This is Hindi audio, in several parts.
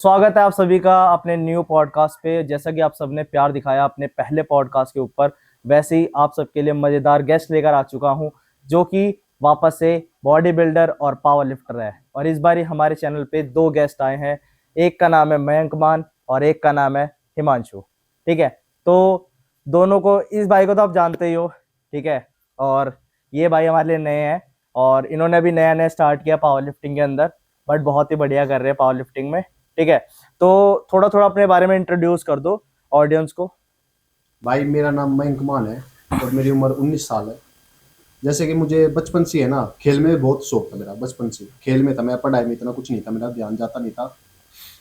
स्वागत है आप सभी का अपने न्यू पॉडकास्ट पे। जैसा कि आप सबने प्यार दिखाया अपने पहले पॉडकास्ट के ऊपर, वैसे ही आप सबके लिए मजेदार गेस्ट लेकर आ चुका हूं, जो कि वापस से बॉडी बिल्डर और पावर लिफ्टर है। और इस बार हमारे चैनल पे दो गेस्ट आए हैं। एक का नाम है मयंक मान और एक का नाम है हिमांशु। ठीक है, तो दोनों को, इस भाई को तो आप जानते ही हो, ठीक है। और ये भाई हमारे लिए नए हैं और इन्होंने भी नया नया स्टार्ट किया पावर लिफ्टिंग के अंदर, बट बहुत ही बढ़िया कर रहे हैं पावर लिफ्टिंग में। ठीक है, तो थोड़ा थोड़ा अपने बारे में इंट्रोड्यूस कर दो ऑडियंस को। भाई मेरा नाम मयंक मान है और मेरी उम्र 19 साल है। जैसे कि मुझे बचपन से है ना, खेल में बहुत शौक था। मेरा बचपन से खेल में था, मैं पढ़ाई में इतना कुछ नहीं था, मेरा ध्यान जाता नहीं था।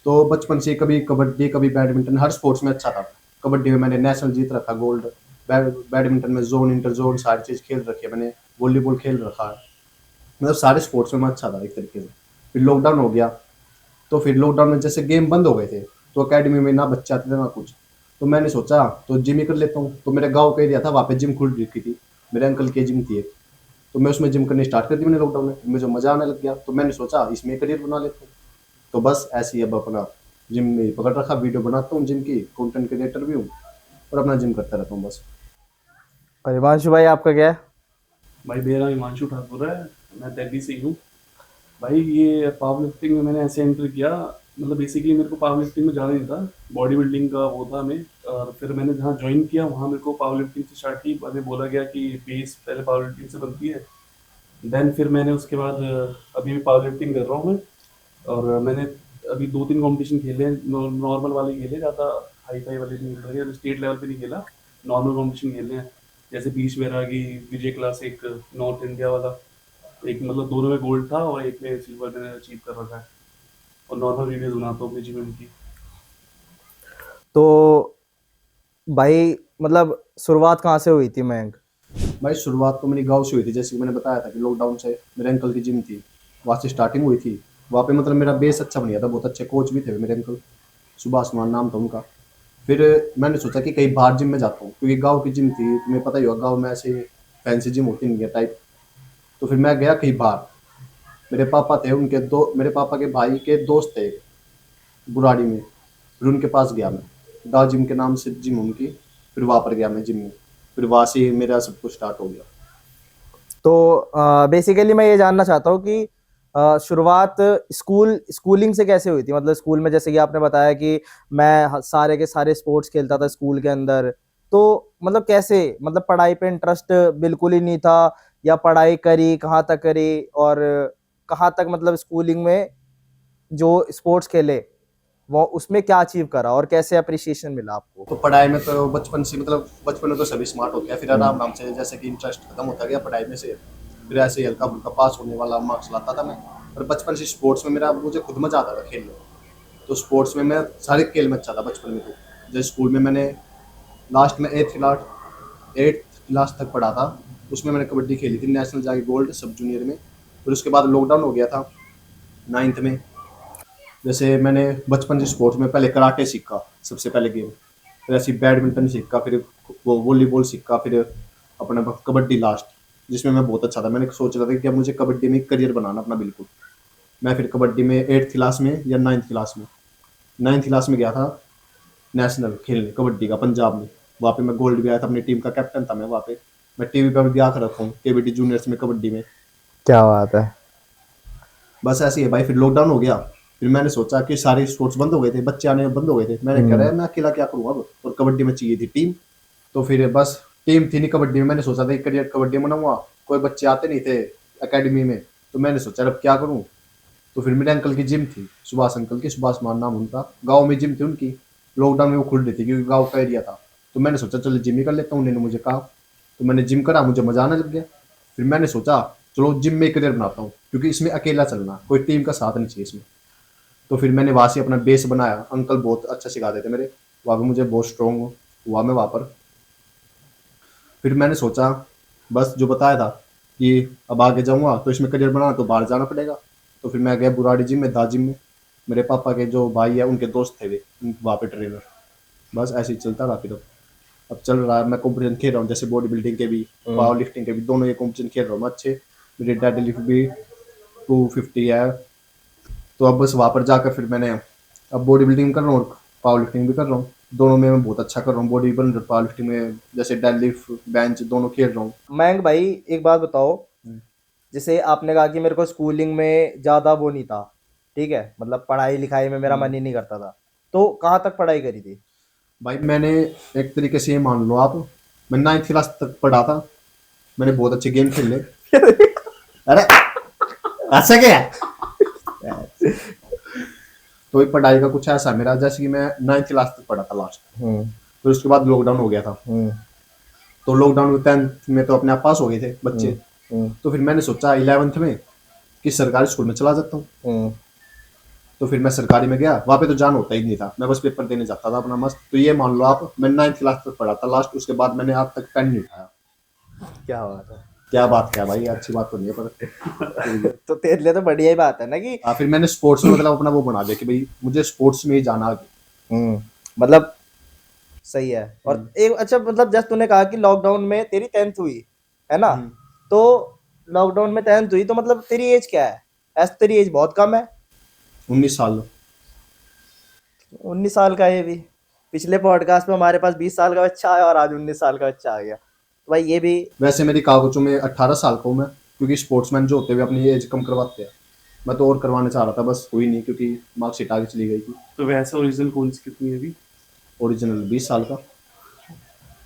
तो बचपन से कभी कबड्डी कभी बैडमिंटन, हर स्पोर्ट्स में अच्छा था। कबड्डी में मैंने नेशनल जीत रखा, गोल्ड। बैडमिंटन में जोन इंटर जोन सारी चीज़ खेल रखी है मैंने। वॉलीबॉल खेल रखा है। मतलब सारे स्पोर्ट्स में मैं अच्छा था एक तरीके से। फिर लॉकडाउन हो गया, तो फिर लॉकडाउन में जैसे गेम बंद हो गए थे, तो अकेडमी में ना बच्चे आते थे ना कुछ। तो मैंने सोचा तो जिम ही कर लेता हूँ। तो मेरे गांव का एरिया था, वहाँ पे जिम खुल रखी थी। मेरे अंकल की जिम थी एक। तो मैं उसमें जिम करनी स्टार्ट कर दी मैंने लॉकडाउन में। मुझे मज़ा आने लग गया, तो मैंने सोचा इसमें करियर बना लेता हूँ। तो बस ऐसे ही अब अपना जिम में पकड़ रखा, वीडियो बनाता हूँ जिम की, कंटेंट क्रिएटर भी हूँ और अपना जिम करता रहता हूँ बस। और हिमांशु भाई आपका क्या है? भाई मेरा हिमांशु ठाकुर है। मैं दिल्ली से ही हूँ। भाई ये पावर लिफ्टिंग में मैंने ऐसे एंटर किया, मतलब बेसिकली मेरे को पावर लिफ्टिंग में जाना नहीं था, बॉडी बिल्डिंग का वो था मैं। और फिर मैंने जहाँ ज्वाइन किया वहाँ मेरे को पावर लिफ्टिंग से स्टार्ट की। मैंने बोला गया कि बेस पहले पावर लिफ्टिंग से बनती है। देन फिर मैंने उसके बाद अभी भी पावर लिफ्टिंग कर रहा हूँ मैं। और मैंने अभी 2-3 कॉम्पिटिशन खेले हैं, नॉर्मल वाले खेले, ज़्यादा हाई फाई वाले नहीं खेल रहे, स्टेट लेवल पे नहीं खेला। नॉर्मल कॉम्पिटिशन खेले हैं, जैसे बीच बैरागी, विजय क्लासिक, नॉर्थ इंडिया वाला। एक मतलब दोनों में गोल्ड था और एक में सिल्वर मैंने अचीव कर रखा है। और नॉर्मल वीडियोस बनाता हूँ अपने जिम की। तो भाई मतलब शुरुआत कहाँ से हुई थी मयंक? भाई शुरुआत तो मेरी गाँव से हुई थी। जैसे कि मैंने बताया था कि लॉकडाउन से मेरे अंकल की जिम थी, वहाँ से स्टार्टिंग हुई थी। वहाँ पे मतलब मेरा बेस अच्छा बन गया था, बहुत अच्छे कोच भी थे मेरे अंकल। सुभाष मान नाम था उनका। फिर मैंने सोचा कि कहीं बाहर जिम में जाता हूँ, क्योंकि गाँव की जिम थी, तुम्हें पता ही होगा गाँव में ऐसे फैंसी जिम होती नहीं है टाइप। तो फिर मैं गया कहीं बाहर। मेरे पापा थे, उनके दो, मेरे पापा के भाई के दोस्त थे बुराड़ी में। फिर उनके पास गया मैं, दा जिम के नाम से जिम उनकी। फिर वहाँ पर गया मैं जिम में। फिर वहाँ से मेरा सब कुछ स्टार्ट हो गया। तो बेसिकली मैं ये जानना चाहता हूँ कि शुरुआत स्कूलिंग से कैसे हुई थी? मतलब स्कूल में, जैसे कि आपने बताया कि मैं सारे के सारे स्पोर्ट्स खेलता था स्कूल के अंदर, तो मतलब कैसे, मतलब पढ़ाई पे इंटरेस्ट बिल्कुल ही नहीं था, या पढ़ाई करी कहाँ तक करी, और कहाँ तक मतलब स्कूलिंग में जो स्पोर्ट्स खेले वो उसमें क्या अचीव करा और कैसे अप्रिसिएशन मिला आपको? तो पढ़ाई में तो बचपन से, मतलब बचपन में तो सभी स्मार्ट होते हैं, फिर आराम आराम से जैसे कि इंटरेस्ट खत्म होता गया पढ़ाई में से। फिर ऐसे ही हल्का फुल्का पास होने वाला मार्क्स लाता था मैं। और बचपन से स्पोर्ट्स में मेरा, मुझे खुद मजा आता था खेलने में। तो स्पोर्ट्स में मैं सारे खेल में अच्छा था बचपन में। तो जैसे स्कूल में मैंने लास्ट में एट्थ क्लास तक पढ़ा था, उसमें मैंने कबड्डी खेली थी, नेशनल जाके गोल्ड सब जूनियर में। फिर उसके बाद लॉकडाउन हो गया था नाइन्थ में। जैसे मैंने बचपन से स्पोर्ट्स में पहले कराटे सीखा, सबसे पहले गेम। फिर ऐसे बैडमिंटन सीखा, फिर वो वॉलीबॉल सीखा, फिर अपना कबड्डी लास्ट, जिसमें मैं बहुत अच्छा था। मैंने सोच रहा था कि अब मुझे कबड्डी में करियर बनाना अपना बिल्कुल। मैं फिर कबड्डी में एट्थ क्लास में या नाइन्थ क्लास में गया था नेशनल खेलने कबड्डी का पंजाब में। वहाँ पे मैं गोल्ड भी आया था, अपनी टीम का कैप्टन था मैं वहाँ पे। मैं टीवी पर भी आकर रखा हूँ, केबीटी जूनियर्स में कबड्डी में। क्या बात है। बस ऐसे ही है भाई। फिर लॉकडाउन हो गया। फिर मैंने सोचा कि सारे स्पोर्ट्स बंद हो गए थे, बच्चे आने बंद हो गए थे। मैंने कह रहा है मैं अकेला क्या करूँ अब, और कबड्डी में चाहिए थी टीम। तो फिर बस टीम थी नहीं कबड्डी में। मैंने सोचा था करियर कबड्डी में बनाऊंगा, कोई बच्चे आते नहीं थे एकेडमी में। तो मैंने सोचा अब क्या करूँ। तो फिर मेरे अंकल की जिम थी, सुभाष अंकल की, सुभाष मान नाम उनका। गाँव में जिम थी उनकी, लॉकडाउन में वो खुल रही थी क्योंकि गाँव का एरिया था। तो मैंने सोचा चलो जिम ही कर लेता हूँ, उन्होंने मुझे कहा। तो मैंने जिम करा, मुझे मजा आने लग गया। फिर मैंने सोचा चलो जिम में करियर बनाता हूँ, क्योंकि इसमें अकेला चलना, कोई टीम का साथ नहीं चाहिए इसमें। तो फिर मैंने वहाँ से अपना बेस बनाया। अंकल बहुत अच्छा सिखाते थे मेरे, वहाँ पे मुझे बहुत स्ट्रॉन्ग हुआ मैं वहाँ पर। फिर मैंने सोचा बस जो बताया था कि अब आगे जाऊँगा तो इसमें करियर बनाना तो बाहर जाना पड़ेगा। तो फिर मैं गया बुराड़ी जिम में, दा जिम में। मेरे पापा के जो भाई है उनके दोस्त थे वे वहाँ पे ट्रेनर। बस ऐसे ही चलता रहा। फिर अब चल रहा है, मैं कॉम्पिटिशन खेल रहा हूँ, जैसे बॉडी बिल्डिंग के भी, पावर लिफ्टिंग के भी, दोनों ये कॉम्पिटिशन खेल रहा हूँ मैं अच्छे। मेरी डेड लिफ्ट भी 250 है। तो अब बस वहाँ पर जाकर फिर मैंने अब बॉडी बिल्डिंग कर रहा हूँ, पावर लिफ्टिंग भी कर रहा हूँ, दोनों में मैं बहुत अच्छा कर रहा हूँ। बॉडी बिल्डर पावर लिफ्टिंग में जैसे डेडलिफ्ट बेंच दोनों खेल रहा हूँ। मयंक भाई एक बात बताओ, जैसे आपने कहा कि मेरे को स्कूलिंग में ज़्यादा वो नहीं था, ठीक है, मतलब पढ़ाई लिखाई में मेरा मन ही नहीं करता था, तो कहाँ तक पढ़ाई करी थी? भाई मैंने एक तरीके से ये मान लो आप, मैं 9th क्लास तक पढ़ा था। मैंने बहुत अच्छे गेम खेले। अरे ऐसा क्या है? तो ये पढ़ाई का कुछ ऐसा मेरा, जैसे कि मैं 9th क्लास तक पढ़ा था लास्ट, फिर उसके बाद लॉकडाउन हो गया था। तो लॉकडाउन में 10th में तो अपने आप पास हो गए थे बच्चे। तो फिर मैंने सोचा 11th में कि सरकारी स्कूल में चला जाता हूँ। तो फिर मैं सरकारी में गया, वहाँ पे तो जान होता ही नहीं था, मैं बस पेपर देने जाता था अपना मस्त। तो ये मान लो आप, मैं 9th क्लास तक पढ़ा था लास्ट, उसके बाद मैंने आज तक पेन नहीं उठाया। क्या बात है। क्या बात क्या भाई, अच्छी बात तो नहीं है पर तो तेरे लिए तो बढ़िया ही बात है ना कि फिर मैंने स्पोर्ट्स में मतलब अपना वो बना दिया कि भाई मुझे स्पोर्ट्स में ही जाना आगे। मतलब सही है। और एक अच्छा, मतलब जैसे तूने कहा कि लॉकडाउन में तेरी 10th हुई है ना, तो लॉकडाउन में 10th हुई तो मतलब तेरी एज क्या है? ऐसे तेरी एज बहुत कम है। 19 साल। 19 साल का है ये भी। पिछले पॉडकास्ट में हमारे पास 20 साल का बच्चा आया और आज 19 साल का बच्चा आ गया, तो भाई ये भी। वैसे मेरी कागजों में 18 साल का हूँ मैं, क्योंकि स्पोर्ट्समैन जो होते हुए अपनी एज कम करवाते हैं। मैं तो और करवाना चाह रहा था, बस हुई नहीं क्योंकि मार्कशीट आगे चली गई थी। तो वैसे ओरिजिनल कौन सी कितनी है अभी? ओरिजिनल 20 साल का।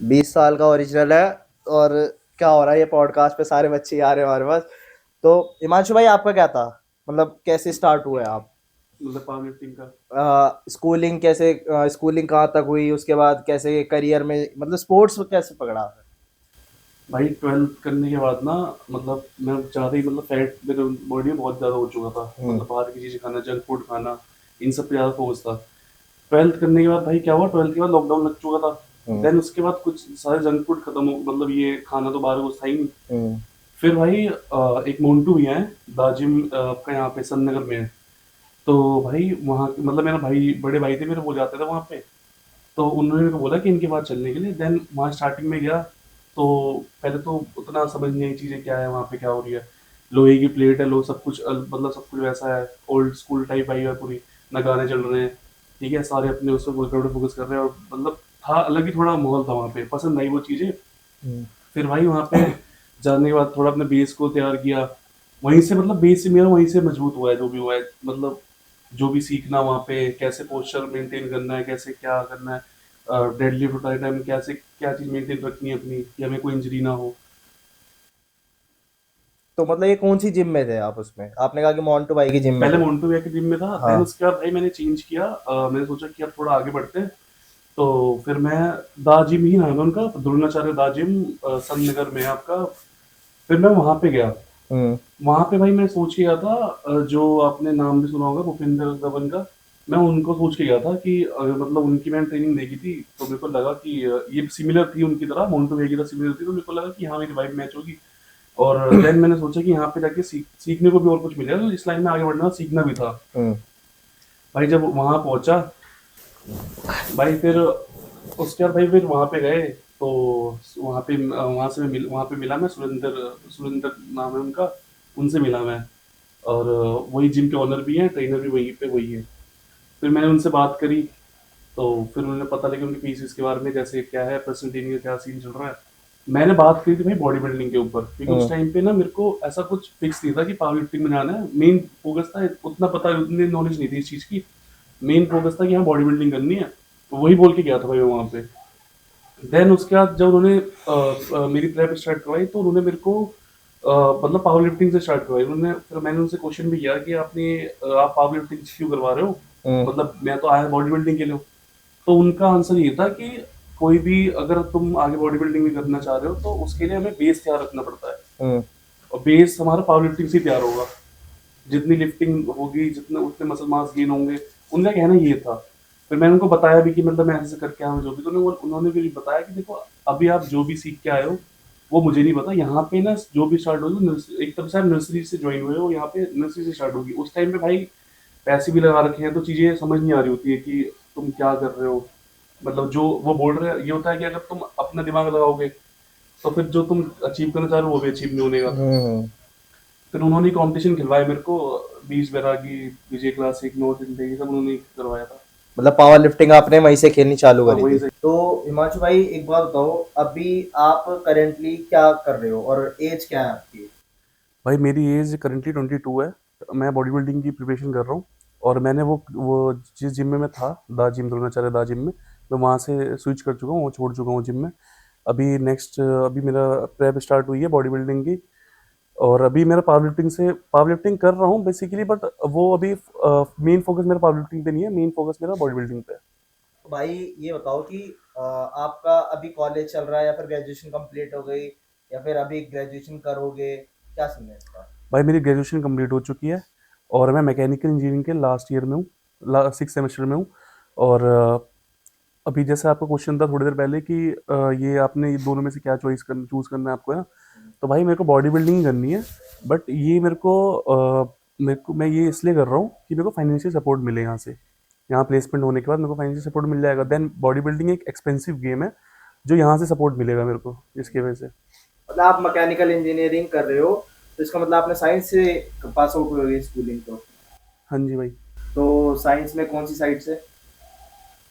20 साल का ओरिजिनल है। और क्या हो रहा है, ये पॉडकास्ट पे सारे बच्चे ही आ रहे हैं हमारे पास। तो हिमांशु भाई आपका क्या था, मतलब कैसे स्टार्ट हुए आप? मतलब पावर लिफ्टिंग का स्कूलिंग कैसे, स्कूलिंग कहाँ तक हुई, उसके बाद कैसे करियर में मतलब स्पोर्ट्स कैसे पकड़ा? भाई 12th करने के बाद ना, मतलब मैं ज़्यादा ही मतलब फैट मेरे बॉडी में बहुत ज़्यादा हो चुका था। मतलब बाहर की चीज़ें खाना, जंक फूड खाना, इन सब पे ज़्यादा फोकस था। 12th करने के बाद भाई क्या हुआ, 12th के बाद लॉकडाउन लग चुका था। देन उसके बाद कुछ सारे जंक फूड खत्म हो, मतलब ये खाना तो बाहर कुछ था ही नहीं। फिर भाई एक मोन्टू भैया है दाजिम, आपका यहाँ पे सन नगर में है। तो भाई वहाँ मतलब मेरा भाई, बड़े भाई थे मेरे, वो जाते थे वहाँ पे। तो उन्होंने मेरे को बोला कि इनके पास चलने के लिए। देन वहाँ स्टार्टिंग में गया, तो पहले तो उतना समझ नहीं आई चीज़ें क्या है वहाँ पे, क्या हो रही है। लोहे की प्लेट है, लो सब कुछ मतलब सब कुछ वैसा है, ओल्ड स्कूल टाइप आई है पूरी। ना गाने चल रहे हैं, ठीक है, सारे अपने उस पर वर्कआउट पे फोकस कर रहे हैं, और मतलब था अलग ही थोड़ा माहौल था वहाँ पे, पसंद आई वो चीज़ें। फिर भाई वहाँ पे जाने के बाद थोड़ा अपने बेस को तैयार किया। वहीं से मतलब बेस से मेरा वहीं से मजबूत हुआ है जो भी हुआ है, मतलब जो भी सीखना वहाँ पे, कैसे पोस्चर मेंटेन करना है, कैसे क्या करना है, डेडलिफ्ट उठाने टाइम कैसे क्या चीज़ मेंटेन रखनी है अपनी, कि हमें कोई इंजरी ना हो। तो मतलब ये कौन सी जिम में थे आप? उसमें आपने कहा कि मोन्टू भाई की जिम में पहले थे। मोन्टू भैया के जिम में था। हाँ। देन उसके बाद भाई मैंने चेंज किया। मैंने सोचा कि अब थोड़ा आगे बढ़ते हैं। तो फिर मैं दा जिम ही नाम है उनका, द्रोणाचार्य दा जिम, सन नगर में है आपका। फिर मैं वहाँ पे गया। वहाँ पे भाई मैं सोच के गया था, जो आपने नाम भी सुना होगा भूपिंदर धवन का, मैं उनको सोच के गया था कि मतलब उनकी मैंने ट्रेनिंग देखी थी, तो मेरे को लगा कि ये सिमिलर थी उनकी तरह, मोन्टू भैया की तरह सिमिलर थी, तो मेरे को लगा कि हाँ मेरी वाइब मैच होगी। और देन मैंने सोचा कि यहाँ पे जाके सीखने को भी और कुछ मिलेगा, तो इस लाइन में आगे बढ़ना, सीखना भी था। भाई जब वहाँ पहुंचा, भाई फिर उसके बाद भाई फिर वहाँ पे गए। तो वहाँ पे वहाँ पे मिला मैं, सुरेंद्र सुरेंद्र नाम है उनका, उनसे मिला मैं। और वही जिम के ओनर भी हैं, ट्रेनर भी वहीं पे वही है। फिर मैंने उनसे बात करी, तो फिर उन्होंने पता लगा उनके पीसीस के बारे में, जैसे क्या है पर्सनल ट्रेनिंग का क्या सीन चल रहा है। मैंने बात करी थी भाई बॉडी बिल्डिंग के ऊपर, क्योंकि उस टाइम पे ना मेरे को ऐसा कुछ फिक्स नहीं था कि पावर लिफ्टिंग में जाना है। मेन फोकस था, उतना पता, उतनी नॉलेज नहीं थी इस चीज़ की। मेन फोकस था कि हाँ बॉडी बिल्डिंग करनी है, तो वही बोल के गया था भाई मैं वहाँ पे। देन उसके बाद जब उन्होंने मेरी प्रेप स्टार्ट करवाई, तो उन्होंने मेरे को मतलब पावर लिफ्टिंग से स्टार्ट करवाई उन्होंने। फिर मैंने उनसे क्वेश्चन भी किया कि आप पावर लिफ्टिंग क्यों करवा रहे हो, मतलब मैं तो आया बॉडी बिल्डिंग के लिए हूँ। तो उनका आंसर ये था कि कोई भी अगर तुम आगे बॉडी बिल्डिंग भी करना चाह रहे हो, तो उसके लिए हमें बेस तैयार रखना पड़ता है, और बेस हमारा पावर लिफ्टिंग से ही तैयार होगा। जितनी लिफ्टिंग होगी, जितने उतने मसल मास गेन होंगे, उनका कहना ये था। फिर मैंने उनको बताया भी कि मतलब मैं ऐसे करके आया हूँ जो भी, तो उन्होंने भी बताया कि देखो अभी आप जो भी सीख के आए हो वो मुझे नहीं पता, यहाँ पे ना जो भी स्टार्ट होगी एकदम से आप नर्सरी से ज्वाइन हुए हो, यहाँ पे नर्सरी से स्टार्ट होगी। उस टाइम पे भाई पैसे भी लगा रखे हैं, तो चीज़ें समझ नहीं आ रही होती है कि तुम क्या कर रहे हो। मतलब जो वो बोल रहे हैं ये होता है कि अगर तुम अपना दिमाग लगाओगे, तो फिर जो तुम अचीव करना चाह रहे हो वो भी अचीव नहीं होने का। फिर उन्होंने कंपटीशन खिलवाया मेरे को, बीच बैरागी, विजय क्लासिक, नॉर्थ इंडिया, ये सब उन्होंने करवाया था। मतलब पावर लिफ्टिंग आपने वहीं से खेलनी चालू हाँ करी वहीं थी। से। तो हिमांशु भाई एक बात बताओ, अभी आप करेंटली क्या कर रहे हो और एज क्या है आपकी? भाई मेरी एज करंटली 22 है। मैं बॉडी बिल्डिंग की प्रिपरेशन कर रहा हूँ। और मैंने वो जिस जिम में मैं था, दा जिम, द्रोणाचार्य दा जिम में, मैं वहाँ से स्विच कर चुका हूँ, छोड़ चुका हूँ जिम में। अभी नेक्स्ट, अभी मेरा प्रेप स्टार्ट हुई है बॉडी बिल्डिंग की। और अभी मेरा पावर लिफ्टिंग कर रहा हूँ बेसिकली, बट वो अभी मेन फोकस मेरा पावर लिफ्टिंग पे नहीं है, मेन फोकस मेरा बॉडी बिल्डिंग पे है। तो भाई ये बताओ कि आपका अभी कॉलेज चल रहा है या फिर ग्रेजुएशन कंप्लीट हो गई या फिर अभी ग्रेजुएशन करोगे, क्या सीन है इसका? भाई मेरी ग्रेजुएशन कंप्लीट हो चुकी है और मैं मैकेनिकल इंजीनियरिंग के लास्ट ईयर में हूँ, 6 सेमेस्टर में हूँ। और अभी जैसे आपका क्वेश्चन था थोड़ी देर पहले कि ये आपने ये दोनों में से क्या चूज करना है आपको, है ना? तो भाई मेरे को बॉडी बिल्डिंग ही करनी है। बट ये मेरे को मैं ये इसलिए कर रहा हूँ कि मेरे को फाइनेंशियल सपोर्ट मिले यहाँ से। यहाँ प्लेसमेंट होने के बाद मेरे को फाइनेंशियल सपोर्ट मिल जाएगा। देन बॉडी बिल्डिंग एक एक्सपेंसिव गेम है, जो यहाँ से सपोर्ट मिलेगा मेरे को, जिसकी वजह से। मतलब आप मैकेनिकल इंजीनियरिंग कर रहे हो, तो इसका मतलब आपने साइंस से पास आउट हुए स्कूलिंग तो? हाँ जी भाई। तो साइंस में कौन सी साइड से?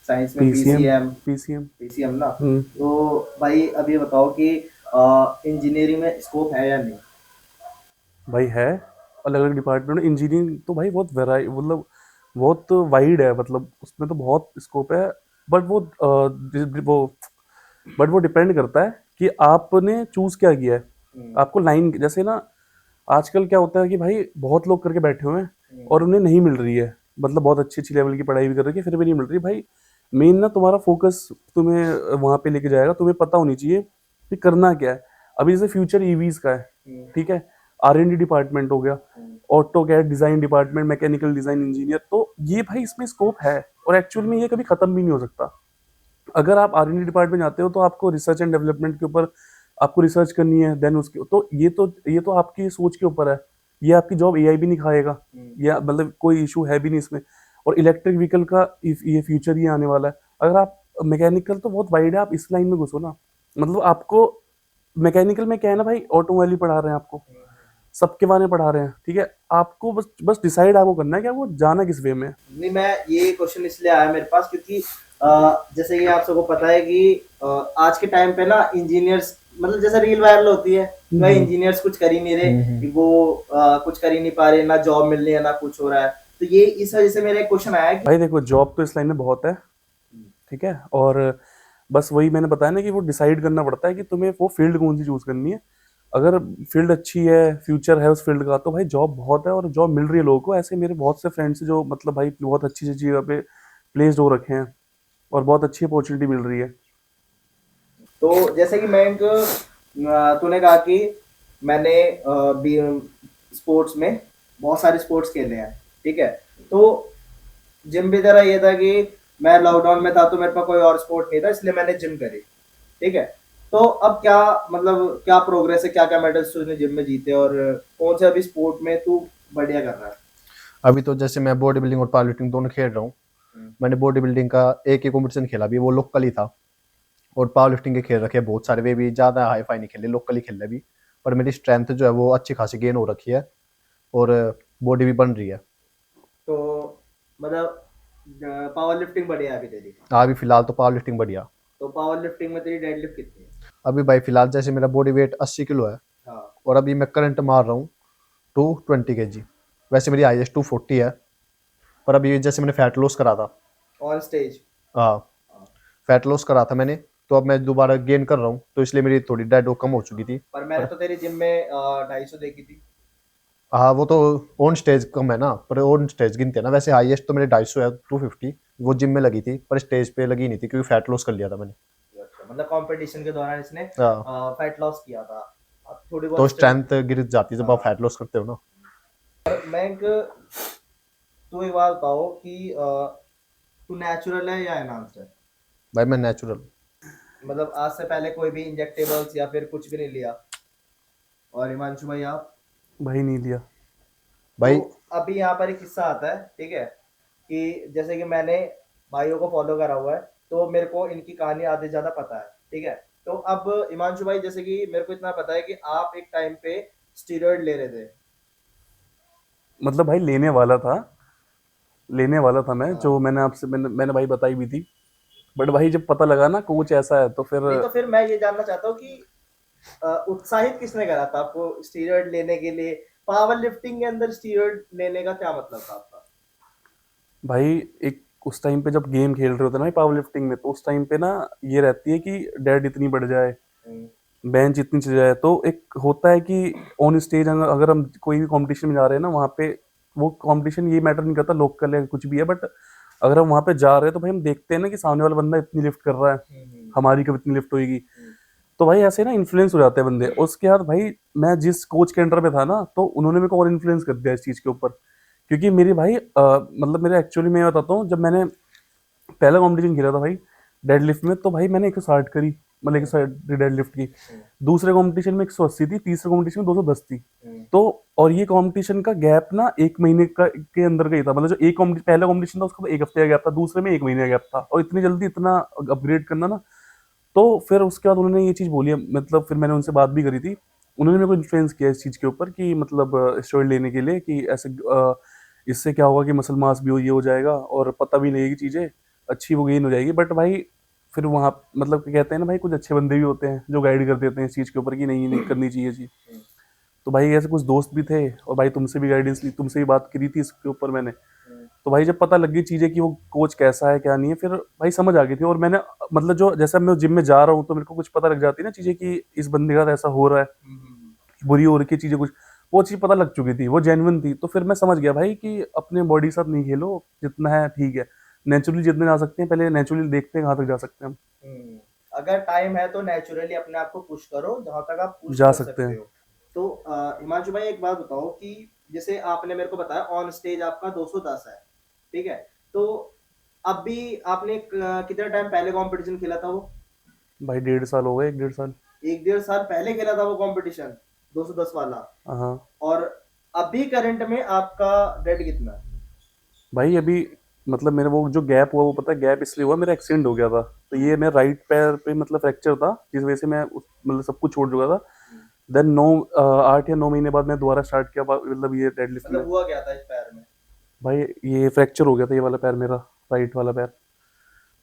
साइंस में पीसीएम। पीसीएम। पीसीएम। पीसीएम ना? तो भाई अभी बताओ कि इंजीनियरिंग में स्कोप है या नहीं? भाई है, अलग अलग डिपार्टमेंट। इंजीनियरिंग तो भाई बहुत वेराइ मतलब बहुत वाइड है, मतलब उसमें तो बहुत स्कोप है। बट वो वो बट वो डिपेंड करता है कि आपने चूज क्या किया है। आपको लाइन जैसे ना, आजकल क्या होता है कि भाई बहुत लोग करके बैठे हुए हैं और उन्हें नहीं मिल रही है, मतलब बहुत अच्छी अच्छी लेवल की पढ़ाई भी कर रही है फिर भी नहीं मिल रही भाई। मेन ना तुम्हारा फोकस तुम्हें वहां पे लेके जाएगा, तुम्हें पता होनी चाहिए कि करना क्या है। अभी जैसे फ्यूचर ईवीज का है, ठीक है, R&D डिपार्टमेंट हो गया, AutoCAD design department, mechanical design engineer, तो ये भाई इसमें स्कोप है। और एक्चुअल में ये कभी खत्म भी नहीं हो सकता। अगर आप R&D डिपार्टमेंट जाते हो तो आपको रिसर्च एंड डेवलपमेंट के ऊपर आपको रिसर्च करनी है। देन उसके तो आपकी सोच के ऊपर है। ये आपकी जॉब एआई भी नहीं खाएगा, या मतलब कोई इशू है भी नहीं इसमें। और इलेक्ट्रिक व्हीकल का ये फ्यूचर ही आने वाला है। अगर आप मैकेनिकल तो बहुत वाइड है, आप इस लाइन में घुसो ना। मतलब आपको मैकेनिकल में क्या है ना भाई, ऑटोमोबाइल ही पढ़ा रहे हैं आपको, सबके बारे में पढ़ा रहे हैं, ठीक है। आपको बस बस डिसाइड आपको करना है कि आपको जाना किस वे में है। नहीं, मैं ये क्वेश्चन इसलिए आया मेरे पास क्योंकि जैसे कि आप सबको पता है कि आज के टाइम पे ना इंजीनियर्स, मतलब जैसे रील वायरल होती है भाई, इंजीनियर्स कुछ कर ही नहीं रहे कि वो कुछ कर ही नहीं पा रहे, ना जॉब मिल रही है ना कुछ हो रहा है। तो ये इस वजह से मेरा एक क्वेश्चन आया कि भाई देखो, जॉब तो इस लाइन में बहुत है, ठीक है। और बस वही मैंने बताया ना कि वो डिसाइड करना पड़ता है कि तुम्हें वो फील्ड कौन सी चूज करनी है। अगर फील्ड अच्छी है, फ्यूचर है उस फील्ड का, तो भाई जॉब बहुत है और जॉब मिल रही है लोगों को। ऐसे मेरे बहुत से फ्रेंड्स हैं जो मतलब भाई बहुत अच्छी अच्छी जगह पे प्लेस्ड हो रखे हैं और बहुत अच्छी अपॉर्चुनिटी मिल रही है। तो जैसे कि मैं तूने कहा कि मैंने भी स्पोर्ट्स में बहुत सारे स्पोर्ट्स खेले हैं, ठीक है। तो जिम भी तरह ये था कि मैं लॉकडाउन में था तो मेरे पास कोई और स्पोर्ट नहीं था, इसलिए मैंने जिम करी, ठीक है। तो अब क्या मतलब क्या प्रोग्रेस है, क्या क्या मेडल्स तूने जिम में जीते और कौन से अभी स्पोर्ट में तू बढ़िया कर रहा है? अभी तो जैसे मैं बॉडी बिल्डिंग और पावर लिफ्टिंग दोनों खेल रहा हूँ। मैंने बॉडी बिल्डिंग का एक ही कॉम्पिटिशन खेला भी, वो लोकल ही था। और पावर लिफ्टिंग के खेल रखे बहुत सारे, वे भी ज़्यादा हाई फाई नहीं खेले, लोकल ही खेले भी। पर मेरी स्ट्रेंथ जो है वो अच्छी खासी गेन हो रखी है और बॉडी भी बन रही है। तो मतलब पावर लिफ्टिंग बढ़िया है अभी तेरी? अभी फिलहाल तो पावर लिफ्टिंग बढ़िया। तो पावर लिफ्टिंग में तेरी डेडलिफ्ट कितनी है? अभी भाई फिलहाल जैसे मेरा बॉडी वेट 80 किलो है हाँ। और अभी मैं करंट मार रहा हूँ 220 kg। वैसे मेरी हाईएस्ट 240 है, पर अभी जैसे मैंने फैट लॉस करा था। On stage? हाँ, फैट लॉस करा था मैंने, तो अब मैं दोबारा गेन कर रहा हूँ, तो इसलिए मेरी थोड़ी डेड वो कम हो चुकी थी। पर मैंने तो तेरी जिम में 250 देखी थी। हाँ, वो तो ऑन स्टेज कम है ना, पर ऑन स्टेज गिनते हैं ना। वैसे हाईएस्ट तो मेरे 250 है, 250। वो जिम में लगी थी पर स्टेज पे लगी नहीं थी क्योंकि फैट लॉस कर लिया था मैंने। अच्छा, मतलब कंपटीशन के दौरान इसने हाँ, फैट लॉस किया था। अब थोड़ी तो बहुत स्ट्रेंथ गिर जाती है जब आप फैट लॉस करते हो ना। मैं तो एक बात बताओ कि तू नेचुरल है या एनहांस्ड है? भाई मैं नेचुरल। मतलब आज से पहले कोई भी इंजेक्टेबल्स या फिर कुछ भी नहीं लिया? और हिमांशु भाई आप? भाई नहीं लिया। भाई तो अभी यहाँ पर एक किस्सा आता है, ठीक है, कि जैसे कि मैंने भाइयों को फॉलो करा हुआ है तो मेरे को इनकी कहानी आधे ज्यादा पता है, ठीक है। तो अब हिमांशु भाई, जैसे कि मेरे को इतना पता है कि आप एक टाइम पे स्टीरॉयड ले रहे थे, मतलब भाई लेने वाला था मैं, जो मैंने भाई बताई भी थी, बट भाई जब पता लगा ना कोच ऐसा है तो फिर नहीं तो फिर मैं ये जानना चाहता हूँ कि उत्साहित किसने करा था आपको स्टीरॉयड लेने के लिए? पावर लिफ्टिंग के अंदर स्टीरॉयड लेने का क्या मतलब था आपका? भाई एक उस टाइम पे जब गेम खेल रहे होते हैं ना पावर लिफ्टिंग में, तो उस टाइम पे ना ये रहती है कि डेड इतनी बढ़ जाए, बेंच इतनी चल जाए, तो एक होता है कि ऑन स्टेज अगर हम कोई भी कंपटीशन में जा रहे हैं ना, वहाँ पे वो कंपटीशन ये मैटर नहीं करता लोकल है कुछ भी है, बट अगर हम वहाँ पे जा रहे हैं तो भाई हम देखते हैं ना कि सामने वाला बंदा इतनी लिफ्ट कर रहा है, हमारी कब इतनी लिफ्ट होगी, तो भाई ऐसे ना इन्फ्लुएंस हो जाते हैं बंदे। उसके बाद भाई मैं जिस कोच के अंडर में था ना, तो उन्होंने मेरे को और इन्फ्लुएंस कर दिया इस चीज़ के ऊपर, क्योंकि मेरी भाई मतलब मेरे एक्चुअली मैं बताता हूँ, जब मैंने पहला कंपटीशन खेला था भाई डेडलिफ्ट में, तो भाई मैंने 160 करी, मतलब 160 डेडलिफ्ट की। दूसरे कंपटीशन में 180 थी, तीसरे कंपटीशन में 210 थी। तो और ये कंपटीशन का गैप ना 1 महीने का के अंदर का ही था, मतलब जो पहला कंपटीशन था उसका तो 1 हफ्ते का गैप था, दूसरे में 1 महीने का गैप था, और इतनी जल्दी इतना अपग्रेड करना ना, तो फिर उसके बाद उन्होंने ये चीज़ बोली, मतलब फिर मैंने उनसे बात भी करी थी, उन्होंने मेरे को इन्फ्लुएंस किया इस चीज़ के ऊपर कि मतलब स्टेरॉइड लेने के लिए, कि ऐसे इससे क्या होगा कि मसल मास भी ये हो जाएगा और पता भी लगेगी चीज़ें अच्छी, वो गेन हो जाएगी। बट भाई फिर वहाँ मतलब कहते हैं ना भाई, कुछ अच्छे बंदे भी होते हैं जो गाइड कर देते हैं इस चीज़ के ऊपर कि नहीं नहीं करनी चाहिए चीज़। तो भाई ऐसे कुछ दोस्त भी थे, और भाई तुमसे भी गाइडेंस ली, तुमसे भी बात करी थी इसके ऊपर मैंने, तो भाई जब पता लग गई चीज़ें कि वो कोच कैसा है क्या नहीं है, फिर भाई समझ आ गई थी। और मैंने मतलब जो जैसा मैं जिम में जा रहा हूँ, तो मेरे को कुछ पता लग जाती है ना चीज़ें कि इस बंदे का ऐसा हो रहा है, बुरी हो रही है चीज़ें कुछ, वो चीज़ पता लग चुकी थी, वो जेन्युइन थी। तो फिर मैं समझ गया भाई कि अपने बॉडी के साथ नहीं खेलो, जितना है ठीक है, नेचुरली जितने जा सकते हैं पहले नेचुरली देखते हैं कहाँ तक जा सकते हैं हम। अगर टाइम है तो नेचुरली अपने आप को पुश करो जहां तक आप पुश जा कर सकते सकते हैं। हो। तो हिमांशु भाई एक बात बताओ कि जैसे आपने मेरे को बताया ऑन स्टेज आपका 210 है, ठीक है? तो अभी आपने कितने टाइम पहले कंपटीशन खेला था वो? भाई 1.5 साल हो गए, 1.5 साल। 1 1.5 साल पहले खेला था वो कंपटीशन 210 वाला? हाँ और अभी करंट में आपका डेड कितना है? भाई अभी मतलब मेरा वो जो गैप हुआ, वो पता है गैप इसलिए हुआ, मेरा एक्सीडेंट हो गया था, तो ये मेरा राइट पैर पे मतलब फ्रैक्चर था, जिस वजह से मैं मतलब सब कुछ छोड़ चुका था। देन 8 या 9 महीने बाद मैं दोबारा स्टार्ट किया, मतलब ये डेडलिफ्ट में। मतलब हुआ क्या था इस पैर में? भाई ये फ्रैक्चर हो गया था, ये वाला पैर मेरा, राइट वाला पैर।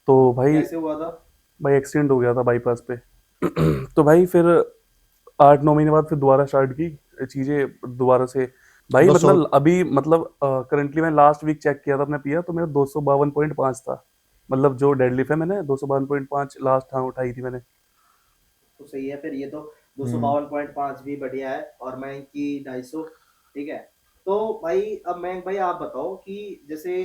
तो भाई कैसे हुआ था? भाई एक्सीडेंट हो गया था बाईपास पे। तो भाई फिर 8 9 महीने बाद फिर दोबारा स्टार्ट की चीज़ें दोबारा से। भाई 200 मतलब अभी मतलब करंटली मैं लास्ट वीक चेक किया था अपना पिया, तो मेरा 252.5 था, मतलब जो डेडलिफ्ट है मैंने 252.5 लास्ट हाँ उठाई थी मैंने। तो सही है फिर, ये तो 252.5 भी बढ़िया है, और मैं इनकी 250, ठीक है? तो भाई अब मैं भाई आप बताओ कि जैसे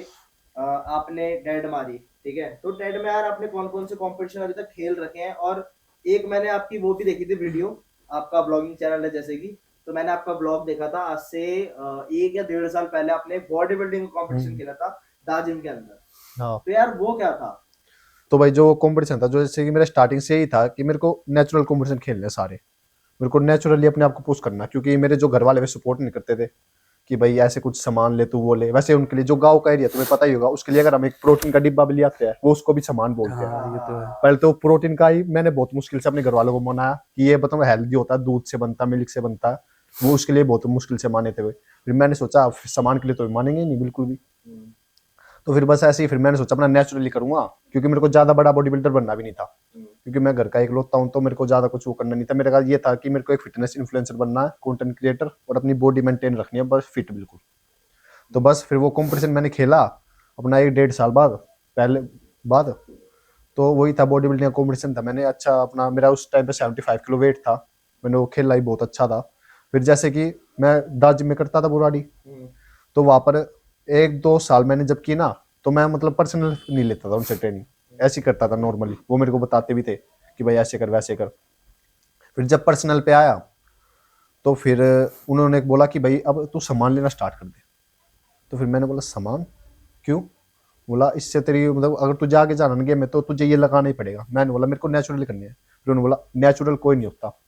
आपने डेड मारी, ठीक है? तो डेड में यार आपने कौन कौन से कंपटीशन अभी तक खेल रखे हैं? और एक मैंने आपकी वो भी देखी थी वीडियो, आपका ब्लॉगिंग चैनल है जैसे कि, तो मैंने आपका ब्लॉग देखा था आज से 1 या 1.5 साल पहले आपने बॉडी बिल्डिंग कॉम्पिटिशन खेला था दाजिम के अंदर। हाँ। तो यार वो क्या था? तो भाई जो कंपटीशन था, जो जैसे कि मेरा स्टार्टिंग से ही था कि मेरे को नेचुरल कंपटीशन खेलने सारे, मेरे को नेचुरली अपने आप को पुश करना, क्योंकि मेरे जो घर वाले वे सपोर्ट नहीं करते थे कि भाई ऐसे कुछ सामान ले तू वो ले। वैसे उनके लिए जो गांव का एरिया तुम्हें पता ही होगा, उसके लिए अगर हम एक प्रोटीन का डिब्बा भी ले आते हैं, वो उसको भी सामान बोलते हैं। हाँ ये तो है। पहले तो प्रोटीन का ही मैंने बहुत मुश्किल से अपने घर वालों को मनाया कि ये बताओ हेल्दी होता है, दूध से बनता है, मिल्क से बनता है, वो उसके लिए बहुत मुश्किल से माने थे वे। फिर मैंने सोचा सामान के लिए तो मानेंगे ही नहीं बिल्कुल भी। तो फिर बस ऐसे ही फिर मैंने सोचा अपना नेचुरली करूंगा, क्योंकि मेरे को ज्यादा बड़ा बॉडी बिल्डर बनना भी नहीं था, क्योंकि मैं घर का इकलौता हूँ, तो मेरे को ज्यादा कुछ वो करना नहीं था। मेरे का ये था कि मेरे को एक फिटनेस इन्फ्लुएंसर बनना है, कंटेंट क्रिएटर, और अपनी बॉडी मेंटेन रखनी है, बस फिट बिल्कुल। तो बस फिर वो कंपटीशन मैंने खेला अपना 1 1.5 साल बाद, पहले बाद। तो वही था बॉडी बिल्डिंग का कंपटीशन था। मैंने अच्छा अपना, मेरा उस टाइम पे 75 किलो वेट था, मैंने वो खेला ही बहुत अच्छा था। फिर जैसे कि मैं दाज में करता था बुराड़ी, तो वहाँ पर 1 2 साल मैंने जब की ना, तो मैं मतलब पर्सनल नहीं लेता था उनसे ट्रेनिंग, ऐसे ही करता था नॉर्मली, वो मेरे को बताते भी थे कि भाई ऐसे कर वैसे कर। फिर जब पर्सनल पे आया, तो फिर उन्होंने बोला कि भाई अब तू सामान लेना स्टार्ट कर दे। तो फिर मैंने बोला सामान क्यों? बोला इससे तेरी मतलब अगर तुझे आगे जाना गेम में तो तुझे ये लगाना ही पड़ेगा। मैंने बोला मेरे को नेचुरली करनी है। फिर उन्होंने बोला नेचुरल कोई नहीं होता,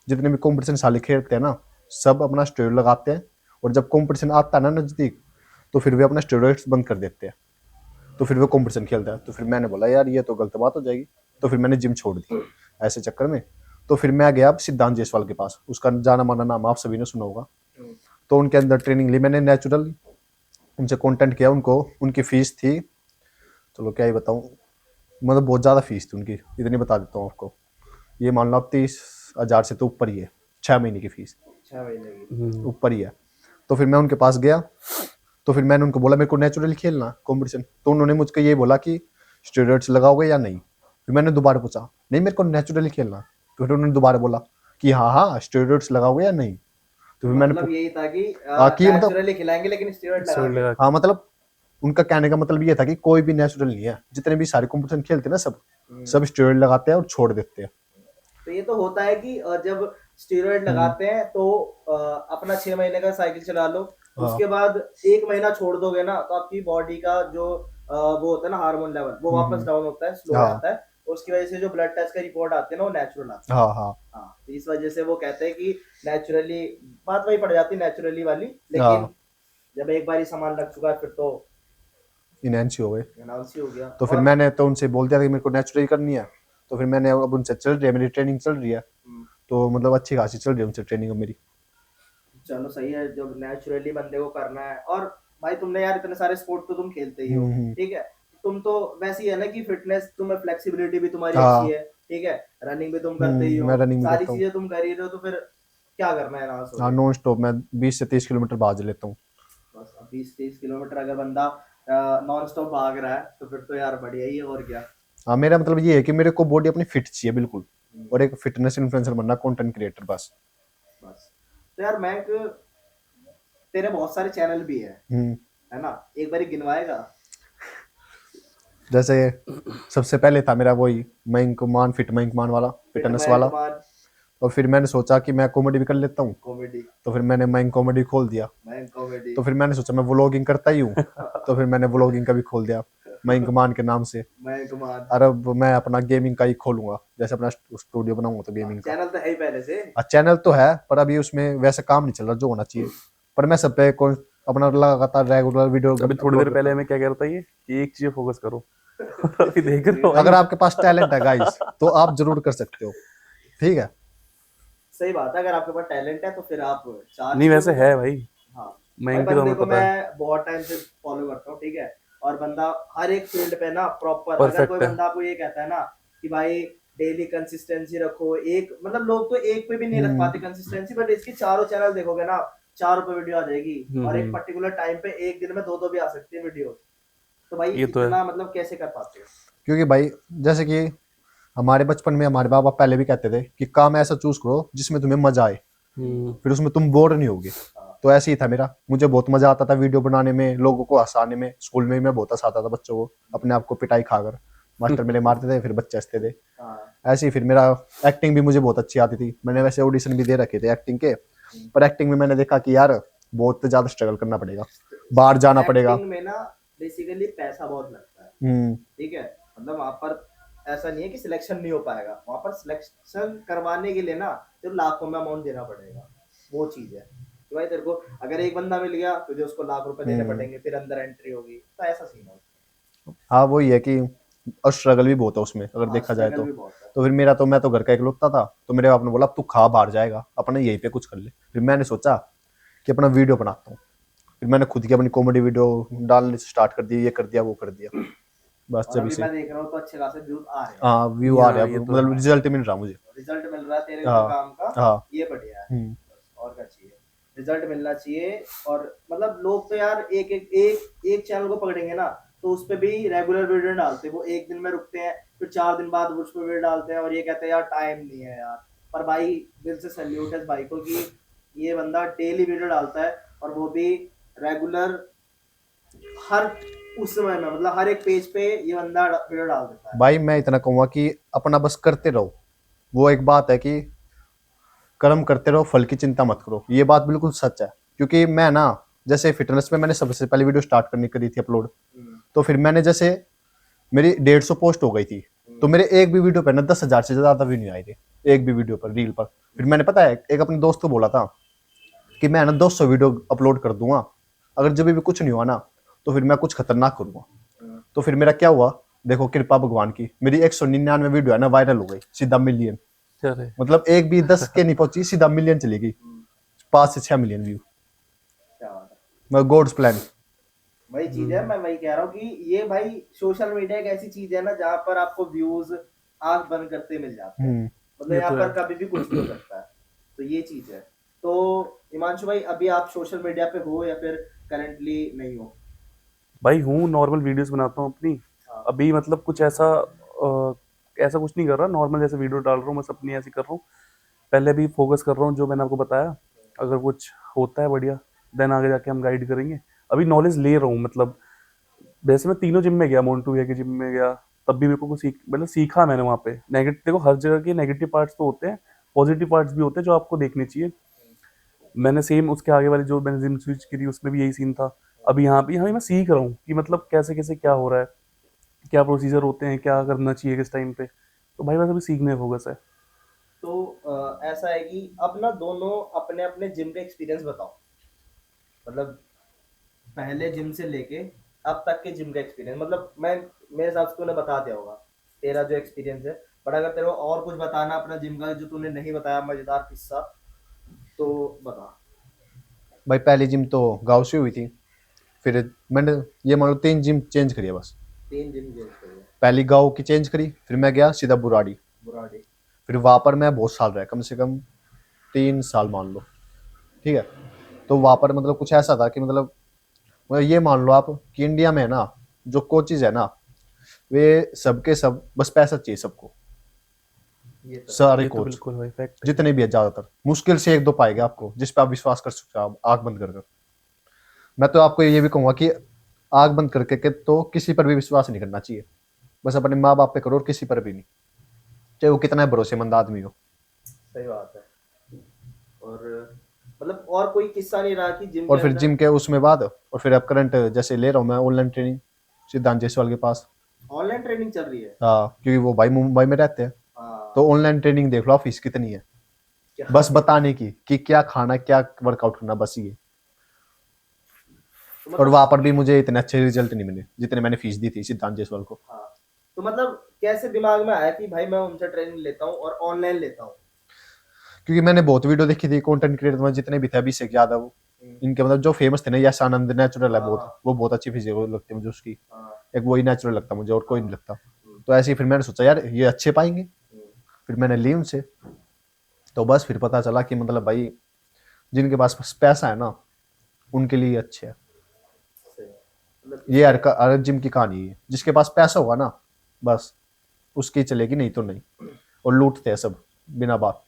जितने भी कॉम्पिटिशन साले खेलते हैं ना, सब अपना स्टेरॉइड लगाते हैं, और जब कॉम्पिटिशन आता है ना नजदीक, तो फिर वे अपना स्टेरॉइड्स बंद कर देते हैं, तो फिर वो कंपटीशन खेलता है। तो फिर मैंने बोला यार ये तो गलत बात हो जाएगी, तो फिर मैंने जिम छोड़ दी ऐसे चक्कर में। तो फिर मैं गया अब सिद्धांत जायसवाल के पास, उसका जाना माना नाम आप सभी ने सुना होगा। तो उनके अंदर ट्रेनिंग ली मैंने नेचुरल, उनसे कांटेक्ट किया, उनको उनकी फीस थी, चलो क्या ही बताऊं, मतलब बहुत ज़्यादा फीस थी उनकी, इतनी बता देता हूँ आपको, ये मान लो आप 30,000 से तो ऊपर ही है, 6 महीने की फीस 6 महीने की। ऊपर ही है। तो फिर मैं उनके पास गया, तो फिर मैंने उनको बोला मेरे को नेचुरल खेलना कंपटीशन, तो उन्होंने मुझको ये बोला कि स्टेरॉइड्स लगाओगे या नहीं। फिर मैंने दोबारा पूछा, नहीं मेरे को नेचुरली खेलना। तो फिर उन्होंने दोबारा बोला कि हाँ हाँ स्टेरॉइड्स लगाओगे या नहीं। तो फिर मैंने मतलब यही था कि कि मतलब नेचुरली खिलाएंगे लेकिन स्टेरॉइड लगा स्टेरॉइड के। लगा हाँ मतलब उनका कहने का मतलब ये था कि कोई भी नेचुरल नहीं है, जितने भी सारे कंपटीशन खेलते हैं ना सब स्टेरॉइड लगाते हैं और छोड़ देते हैं। तो ये तो होता है कि जब स्टेरॉइड लगाते हैं तो अपना 6 महीने का साइकिल चला लो, उसके बाद 1 महीना छोड़ दोगे ना तो आपकी बॉडी का जो वो होता है ना हार्मोन लेवल, वो वापस डाउन होता है, स्लो हो हाँ। जाता है, और उसकी वजह से जो ब्लड टेस्ट का रिपोर्ट आते हैं ना वो नेचुरल आते हैं। हाँ हाँ हाँ, तो इस वजह से वो कहते हैं कि नेचुरली, बात वही पड़ जाती है नेचुरली वाली, लेकिन हाँ। जब एक बार ही सामान लग चुका है फिर तो इनहेंस हो गए। अनाउंस ही हो गया। तो फिर और मैंने तो उनसे बोल दिया कि मेरे को नेचुरली करनी है। तो फिर मैंने अब उनसे चल रही है, मेरी ट्रेनिंग चल रही है, तो मतलब अच्छी खासी चल रही है उनसे ट्रेनिंग अब मेरी। चलो सही है, जब नेचुरली बंदे को करना है। और भाई तुमने यार इतने सारे स्पोर्ट तो तुम खेलते ही हो, ठीक है, तुम तो वैसी है ना कि फिटनेस तुम्हें, फ्लेक्सिबिलिटी भी तुम्हारी हाँ। अच्छी है, ठीक है, रनिंग भी तुम करते ही हो, मैं रनिंग भी सारी करता हूँ। चीजें तुम कर ही रहे हो, तो फिर क्या करना है ना हाँ नॉन स्टॉप मैं 20 से 30 किलोमीटर भाग लेता हूँ। बस 20-30 किलोमीटर अगर बंदा नॉन स्टॉप भाग रहा है तो फिर तो यार बढ़िया ही है, और क्या। हाँ मेरा मतलब ये है कि मेरे को बॉडी अपनी फिट चाहिए बिल्कुल, और एक फिटनेस इन्फ्लुएंसर बनना, कंटेंट क्रिएटर बस। बस तो यार मैं तेरे बहुत सारे चैनल भी है ना, एक बार गिनवाएगा? जैसे सबसे पहले था मेरा वही मयंक मान, फिट मयंक मान वाला, फिटनेस वाला। और फिर मैंने सोचा कि मैं कॉमेडी भी कर लेता हूँ, कॉमेडी, तो फिर मैंने मयंक कॉमेडी खोल दिया। मयंक कॉमेडी, तो फिर मैंने सोचा मैं व्लॉगिंग करता ही हूँ, तो फिर मैंने व्लॉगिंग का भी खोल दिया मयंक मान के नाम से। मयंक मान। और अब मैं अपना गेमिंग का ही खोलूंगा, जैसे अपना स्टूडियो बनाऊंगा तो गेमिंग का। चैनल तो है ही पहले से। चैनल तो है पर अभी उसमें वैसे काम नहीं चल रहा जो होना चाहिए, पर मैं सब पे अपना लगातार रेगुलर वीडियो। अभी थोड़ी देर पहले मैं क्या कह रहा था ये कि एक चीज फोकस करो। अभी देख रहे हो अगर आपके पास टैलेंट है गाइस तो आप जरूर कर सकते हो, ठीक है। सही बात है, अगर आपके पास टैलेंट है तो फिर आप चार नहीं वैसे है भाई, हाँ मैं भाई, इनके तो बंदे हमें को पता है मैं बहुत टाइम से फॉलो करता हूँ, ठीक है, और बंदा हर एक फील्ड पे ना प्रॉपर, अगर Perfect कोई है। बंदा आपको ये कहता है ना कि भाई डेली कंसिस्टेंसी रखो, एक मतलब लोग तो एक पे भी नहीं रख पाते कंसिस्टेंसी, बट इसकी चारों चैनल देखोगे ना, चारों पे वीडियो आ जाएगी, और एक पर्टिकुलर टाइम पे एक दिन में 2-2 भी आ सकती है वीडियो। तो भाई ये तो है। इतना मतलब कैसे कर पाते हो? क्योंकि भाई जैसे कि हमारे बचपन में हमारे बाबा पहले भी कहते थे कि काम ऐसा चूज करो जिसमें तुम्हें मजा आए, फिर उसमें तुम बोर नहीं होगे। तो ऐसे ही था मेरा, मुझे बहुत मजा आता था वीडियो बनाने में, लोगों को हंसाने में। स्कूल में मैं बहुत हंसाता था बच्चों को, अपने आप को पिटाई खाकर मास्टर मेरे मारते थे, फिर बच्चे हंसते थे। ऐसे ही फिर मेरा एक्टिंग भी मुझे बहुत अच्छी आती थी। मैंने वैसे ऑडिशन भी दे रखे थे एक्टिंग के, पर एक्टिंग में मैंने देखा कि यार बहुत ज्यादा स्ट्रगल करना पड़ेगा, बाहर जाना पड़ेगा। एक्टिंग में ना बेसिकली पैसा बहुत लगता है, ठीक है, मतलब वहां पर ऐसा नहीं है कि सिलेक्शन नहीं हो पाएगा, वहां पर सिलेक्शन करवाने के लिए ना तो लाखों में अमाउंट देना पड़ेगा, वो चीज है कि भाई तेरे को अगर एक बंदा मिल गया तुझे उसको लाख रुपए देने पड़ेंगे, फिर अंदर एंट्री होगी, तो ऐसा सीन है। हाँ वही है कि और स्ट्रगल भी बहुत है उसमें अगर देखा जाए तो। तो फिर मेरा तो, मैं तो घर का इकलौता था, तो मेरे बाप ने बोला अब तू खा बाहर जाएगा, अपने यहीं पे कुछ कर ले। फिर मैंने सोचा कि अपना वीडियो बनाता हूँ, फिर मैंने खुद की अपनी कॉमेडी वीडियो डालने स्टार्ट कर दी, ये कर दिया वो कर दिया, बस और जब अभी से। मैं देख रहा हूँ तो अच्छे खासे व्यूज आ रहे हैं। हाँ व्यू आ रहा है, ये तो मतलब रिजल्ट मिल रहा मुझे। रिजल्ट मिल रहा है तेरे हाँ, काम का, हाँ। ये बढ़िया है, और क्या चाहिए, रिजल्ट मिलना चाहिए। और मतलब लोग तो यार एक एक एक एक चैनल को पकड़ेंगे ना तो उस पे भी रेगुलर वीडियो डालते हैं, वो एक दिन में रुकते हैं, फिर 4 दिन बाद उस पे वीडियो डालते हैं और ये कहते हैं यार टाइम नहीं है यार। पर भाई दिल से सैल्यूट है इस भाई को कि ये बंदा डेली वीडियो डालता है, और वो भी रेगुलर, हर उस समय में मतलब हर एक पेज पे ये बंदा वीडियो डाल देता है। भाई मैं इतना कहूंगा कि अपना बस करते रहो, वो एक बात है कि कर्म करते रहो, फल की चिंता मत करो, ये बात बिल्कुल सच है। क्योंकि मैं ना जैसे फिटनेस में मैंने सबसे पहले वीडियो स्टार्ट करनी करी थी अपलोड, तो फिर मैंने जैसे मेरी 150 पोस्ट हो गई थी, तो मेरे एक भी वीडियो पर ना 10,000 से ज्यादा भी नहीं आए थे, एक भी वीडियो पर, रील पर। फिर मैंने पता है एक अपने दोस्त को बोला था कि मैं ना 200 वीडियो अपलोड कर दूंगा, अगर जब भी कुछ नहीं हुआ ना तो फिर मैं कुछ खतरनाक करूंगा। तो फिर मेरा क्या हुआ, देखो कृपा भगवान की, मेरी 199 वीडियो है ना वायरल हो गई, सीधा मिलियन, मतलब एक भी 10 के नहीं पहुंची, सीधा मिलियन चली गई, 5 से 6 मिलियन व्यू। क्या बात है। मैं गॉड्स प्लान। वही चीज है, मैं वही कह रहा हूँ कि ये भाई सोशल मीडिया एक ऐसी चीज है ना जहाँ पर आपको व्यूज आंख बंद करते मिल जाते हैं, मतलब ये यहाँ तो है। पर कभी भी कुछ भी हो सकता है। तो ये चीज है। तो हिमांशु भाई, अभी आप सोशल मीडिया पे हो या फिर करंटली नहीं हो? भाई हूँ, नॉर्मल वीडियोस बनाता हूँ अपनी। हाँ। अभी मतलब कुछ ऐसा ऐसा कुछ नहीं कर रहा, नॉर्मल जैसे वीडियो डाल रहा हूँ, बस अपनी ऐसी कर रहा हूँ। पहले भी फोकस कर रहा हूँ जो मैंने आपको बताया। अगर कुछ होता है बढ़िया, देन आगे जाके हम गाइड करेंगे। अभी नॉलेज ले रहा हूँ, मतलब वैसे मैं तीनों जिम में गया, मोन्टू भैया के जिम में गया, तब भी मेरे को कुछ मतलब सीखा मैंने वहाँ पे। नेगेटिव, देखो हर जगह के नेगेटिव पार्ट्स तो होते हैं, पॉजिटिव पार्ट्स भी होते हैं जो आपको देखने चाहिए। मैंने सेम उसके आगे वाली जो मैंने जिम स्विच की थी उसमें भी यही सीन था। अभी यहाँ भी मैं सीख रहा हूँ कि मतलब कैसे कैसे क्या हो रहा है, क्या प्रोसीजर होते हैं, क्या करना चाहिए किस टाइम पे। तो भाई बस अभी सीखने फोकस है। तो ऐसा है कि अब ना दोनों अपने अपने जिम का एक्सपीरियंस बताओ, मतलब पहले जिम से लेके अब तक के जिम का एक्सपीरियंस। मतलब मैं, मेरे हिसाब से तूने बता दिया होगा तेरा जो एक्सपीरियंस है, बट अगर तेरे को और कुछ बताना अपना जिम का जो तूने नहीं बताया मजेदार किस्सा, तो बता। भाई पहली जिम तो गाँव से हुई थी, फिर मैंने ये मान लो 3 जिम चेंज करी है बस। 3 जिम चेंज करिए। पहली गाँव की चेंज करी, फिर मैं गया सीधा बुराड़ी। बुराड़ी। फिर वहाँ पर मैं बहुत साल रहा, कम से कम 3 साल मान लो, ठीक है। तो वहाँ पर मतलब कुछ ऐसा था कि मतलब ये मान लो आप कि इंडिया में है ना, जो कोचेज है ना, वे सबके सब बस पैसा चाहिए सबको। ये तो है। सारे ये तो कोच बिल्कुल भाई फैक्ट है। जितने भी है ज्यादातर, मुश्किल से 1-2 पाएगा आपको जिस पे आप विश्वास कर सकते हो, आप आंख बंद कर कर। मैं तो आपको ये भी कहूंगा कि आंख बंद करके के तो किसी पर भी विश्वास नहीं करना चाहिए। बस अपने माँ बाप पे करो और किसी पर भी नहीं, चाहे वो कितना भरोसेमंद आदमी हो। सही बात है। और मतलब और कोई किस्सा नहीं रहा कि जिम के और फिर अंदर? जिम के उसमें बाद, और फिर अब करंट जैसे ले रहा हूँ मैं ऑनलाइन ट्रेनिंग सिद्धांत जायसवाल के पास। ऑनलाइन ट्रेनिंग चल रही है? हाँ, क्योंकि वो भाई मुंबई में रहते हैं। तो हाँ। ऑनलाइन ट्रेनिंग देख लो, फीस कितनी है क्या बस बताने की कि क्या खाना क्या वर्कआउट करना, बस ये। तो और मतलब, वहां पर भी मुझे इतने अच्छे रिजल्ट नहीं मिले जितने मैंने फीस दी थी सिद्धांत जायसवाल को। हाँ, तो मतलब कैसे दिमाग में आया कि भाई मैं उनसे ट्रेनिंग लेता हूँ और ऑनलाइन लेता हूँ? क्योंकि मैंने बहुत वीडियो देखी थी कंटेंट क्रिएटर में, जितने भी थे, अभिषेक यादव, इनके मतलब जो फेमस थे ना, यश आनंद नेचुरल है हाँ बहुत, हाँ वो बहुत अच्छी फिजिकल लगती है मुझे उसकी। हाँ। एक वही नेचुरल लगता मुझे, और कोई हाँ। नहीं लगता। तो ऐसे ही फिर मैंने सोचा यार ये अच्छे पाएंगे, हम्म। फिर मैंने ली उनसे। तो बस फिर पता चला कि मतलब भाई जिनके पास पैसा है ना, उनके लिए अच्छे है। सही है। मतलब ये इसके, हर जिम की कहानी है, जिसके पास पैसा होगा ना बस उसकी चलेगी, नहीं तो नहीं। और लूटते हैं सब बिना बात।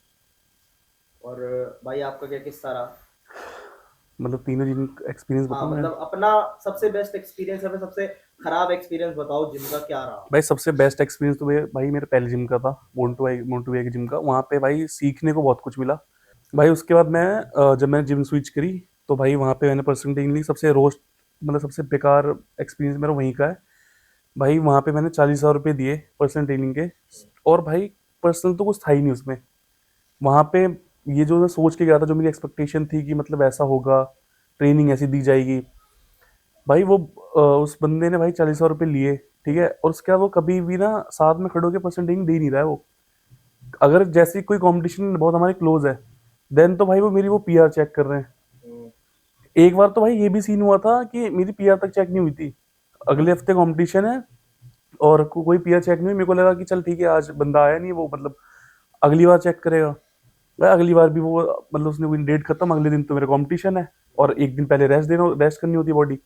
और भाई आपका क्या किस्सा रहा? मतलब तीनों जिम एक्सपीरियंस हाँ, बताऊं मैं? मतलब अपना सबसे बेस्ट एक्सपीरियंस या फिर सबसे खराब एक्सपीरियंस बताओ जिम का, क्या रहा? भाई सबसे बेस्ट एक्सपीरियंस तो भाई मेरे पहले जिम का था, मोन्टू भाई के जिम का। वहाँ पे भाई सीखने को बहुत कुछ मिला। भाई उसके बाद मैं जब मैंने जिम स्विच करी, तो भाई वहाँ पे मैंने पर्सनल ट्रेनिंग ली। सबसे रोस्ट, मतलब सबसे बेकार एक्सपीरियंस मेरा वहीं का है। भाई वहाँ पे मैंने 40,000 रुपये दिए पर्सनल ट्रेनिंग के, और भाई पर्सनल तो कुछ था ही नहीं उसमें। वहाँ पे ये जो मैं सोच के गया था, जो मेरी एक्सपेक्टेशन थी कि मतलब ऐसा होगा, ट्रेनिंग ऐसी दी जाएगी, भाई वो उस बंदे ने भाई 40,000 रुपये लिए, ठीक है। और उसके बाद वो कभी भी ना साथ में खड़े होकर पर्सनल ट्रेनिंग दे नहीं रहा है वो। अगर जैसे कोई कंपटीशन बहुत हमारे क्लोज है, देन तो भाई वो मेरी वो पीआर चेक कर रहे हैं। हम्म। एक बार तो भाई ये भी सीन हुआ था कि मेरी पीआर तक चेक नहीं हुई थी। अगले हफ्ते कंपटीशन है और कोई पीआर चेक नहीं हुई। मेरे को लगा कि चल ठीक है, आज बंदा आया नहीं, वो मतलब अगली बार चेक करेगा। भाई अगली बार भी वो, मतलब उसने कोई डेट खत्म, अगले दिन तो मेरा कंपटीशन है, और एक दिन पहले रेस्ट करनी होती है बॉडी।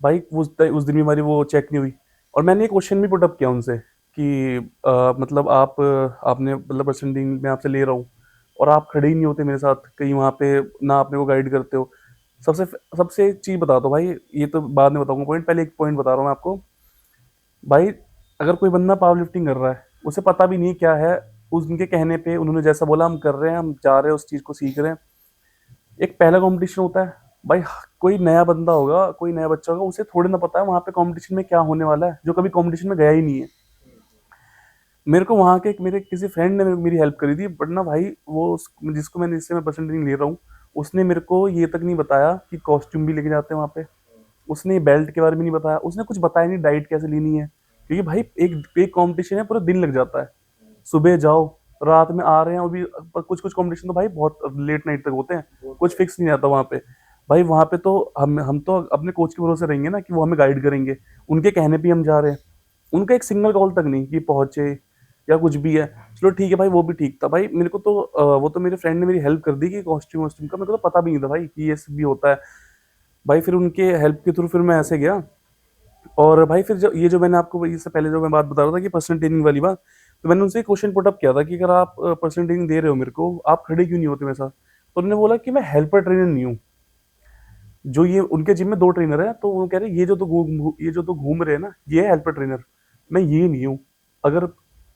भाई उस दिन भी हमारी वो चेक नहीं हुई। और मैंने एक क्वेश्चन भी पुटअप किया उनसे कि मतलब आपने मतलब परसेंटिंग मैं आपसे ले रहा हूँ, और आप खड़े ही नहीं होते मेरे साथ कहीं वहाँ पे, ना आपने को गाइड करते हो। सबसे सबसे एक चीज़ बता दो भाई, ये तो बाद में बताऊंगा पॉइंट, पहले एक पॉइंट बता रहा हूँ मैं आपको। भाई अगर कोई बंदा पावर लिफ्टिंग कर रहा है, उसे पता भी नहीं क्या है, उनके कहने पे उन्होंने जैसा बोला हम कर रहे हैं, हम जा रहे हैं उस चीज़ को सीख रहे हैं। एक पहला कंपटीशन होता है भाई, कोई नया बंदा होगा, कोई नया बच्चा होगा, उसे थोड़ी ना पता है वहाँ पे कंपटीशन में क्या होने वाला है, जो कभी कंपटीशन में गया ही नहीं है। मेरे को वहाँ के मेरे किसी फ्रेंड ने मेरी हेल्प करी थी, बट ना भाई वो जिसको मैंने, इससे मैं परसेंटेज ले रहा हूँ, उसने मेरे को ये तक नहीं बताया कि कॉस्ट्यूम भी लेके जाते हैं वहाँ पे। उसने बेल्ट के बारे में नहीं बताया, उसने कुछ बताया नहीं डाइट कैसे लेनी है, क्योंकि भाई एक एक कंपटीशन है, पूरा दिन लग जाता है। सुबह जाओ, रात में आ रहे हैं, और भी कुछ कुछ कंपटीशन तो भाई बहुत लेट नाइट तक होते हैं, वो तो कुछ है। फिक्स नहीं आता वहाँ पे। भाई वहाँ पे तो हम तो अपने कोच के भरोसे रहेंगे ना कि वो हमें गाइड करेंगे, उनके कहने पे ही हम जा रहे हैं। उनका एक सिंगल कॉल तक नहीं कि पहुंचे या कुछ भी है। चलो ठीक है भाई, वो भी ठीक था भाई। मेरे को तो वो तो मेरे फ्रेंड ने मेरी हेल्प कर दी कि कॉस्ट्यूम वॉस्ट्यूम का, मेरे को तो पता भी नहीं था भाई कि ये सब भी होता है भाई। फिर उनके हेल्प के थ्रू फिर मैं ऐसे गया। और भाई फिर जो मैंने आपको इससे पहले जो मैं बात बता रहा था कि पर्सनल ट्रेनिंग वाली बात, तो मैंने उनसे क्वेश्चन पुट अप किया था कि अगर आप पर्सनल ट्रेनिंग दे रहे हो मेरे को, आप खड़े क्यों नहीं होते मेरे साथ? तो उन्होंने बोला कि मैं हेल्पर ट्रेनर नहीं हूँ। जो ये उनके जिम में 2 ट्रेनर हैं, तो वो कह रहे हैं ये जो तो घूम रहे हैं ना, ये है हेल्पर ट्रेनर, मैं ये नहीं हूँ। अगर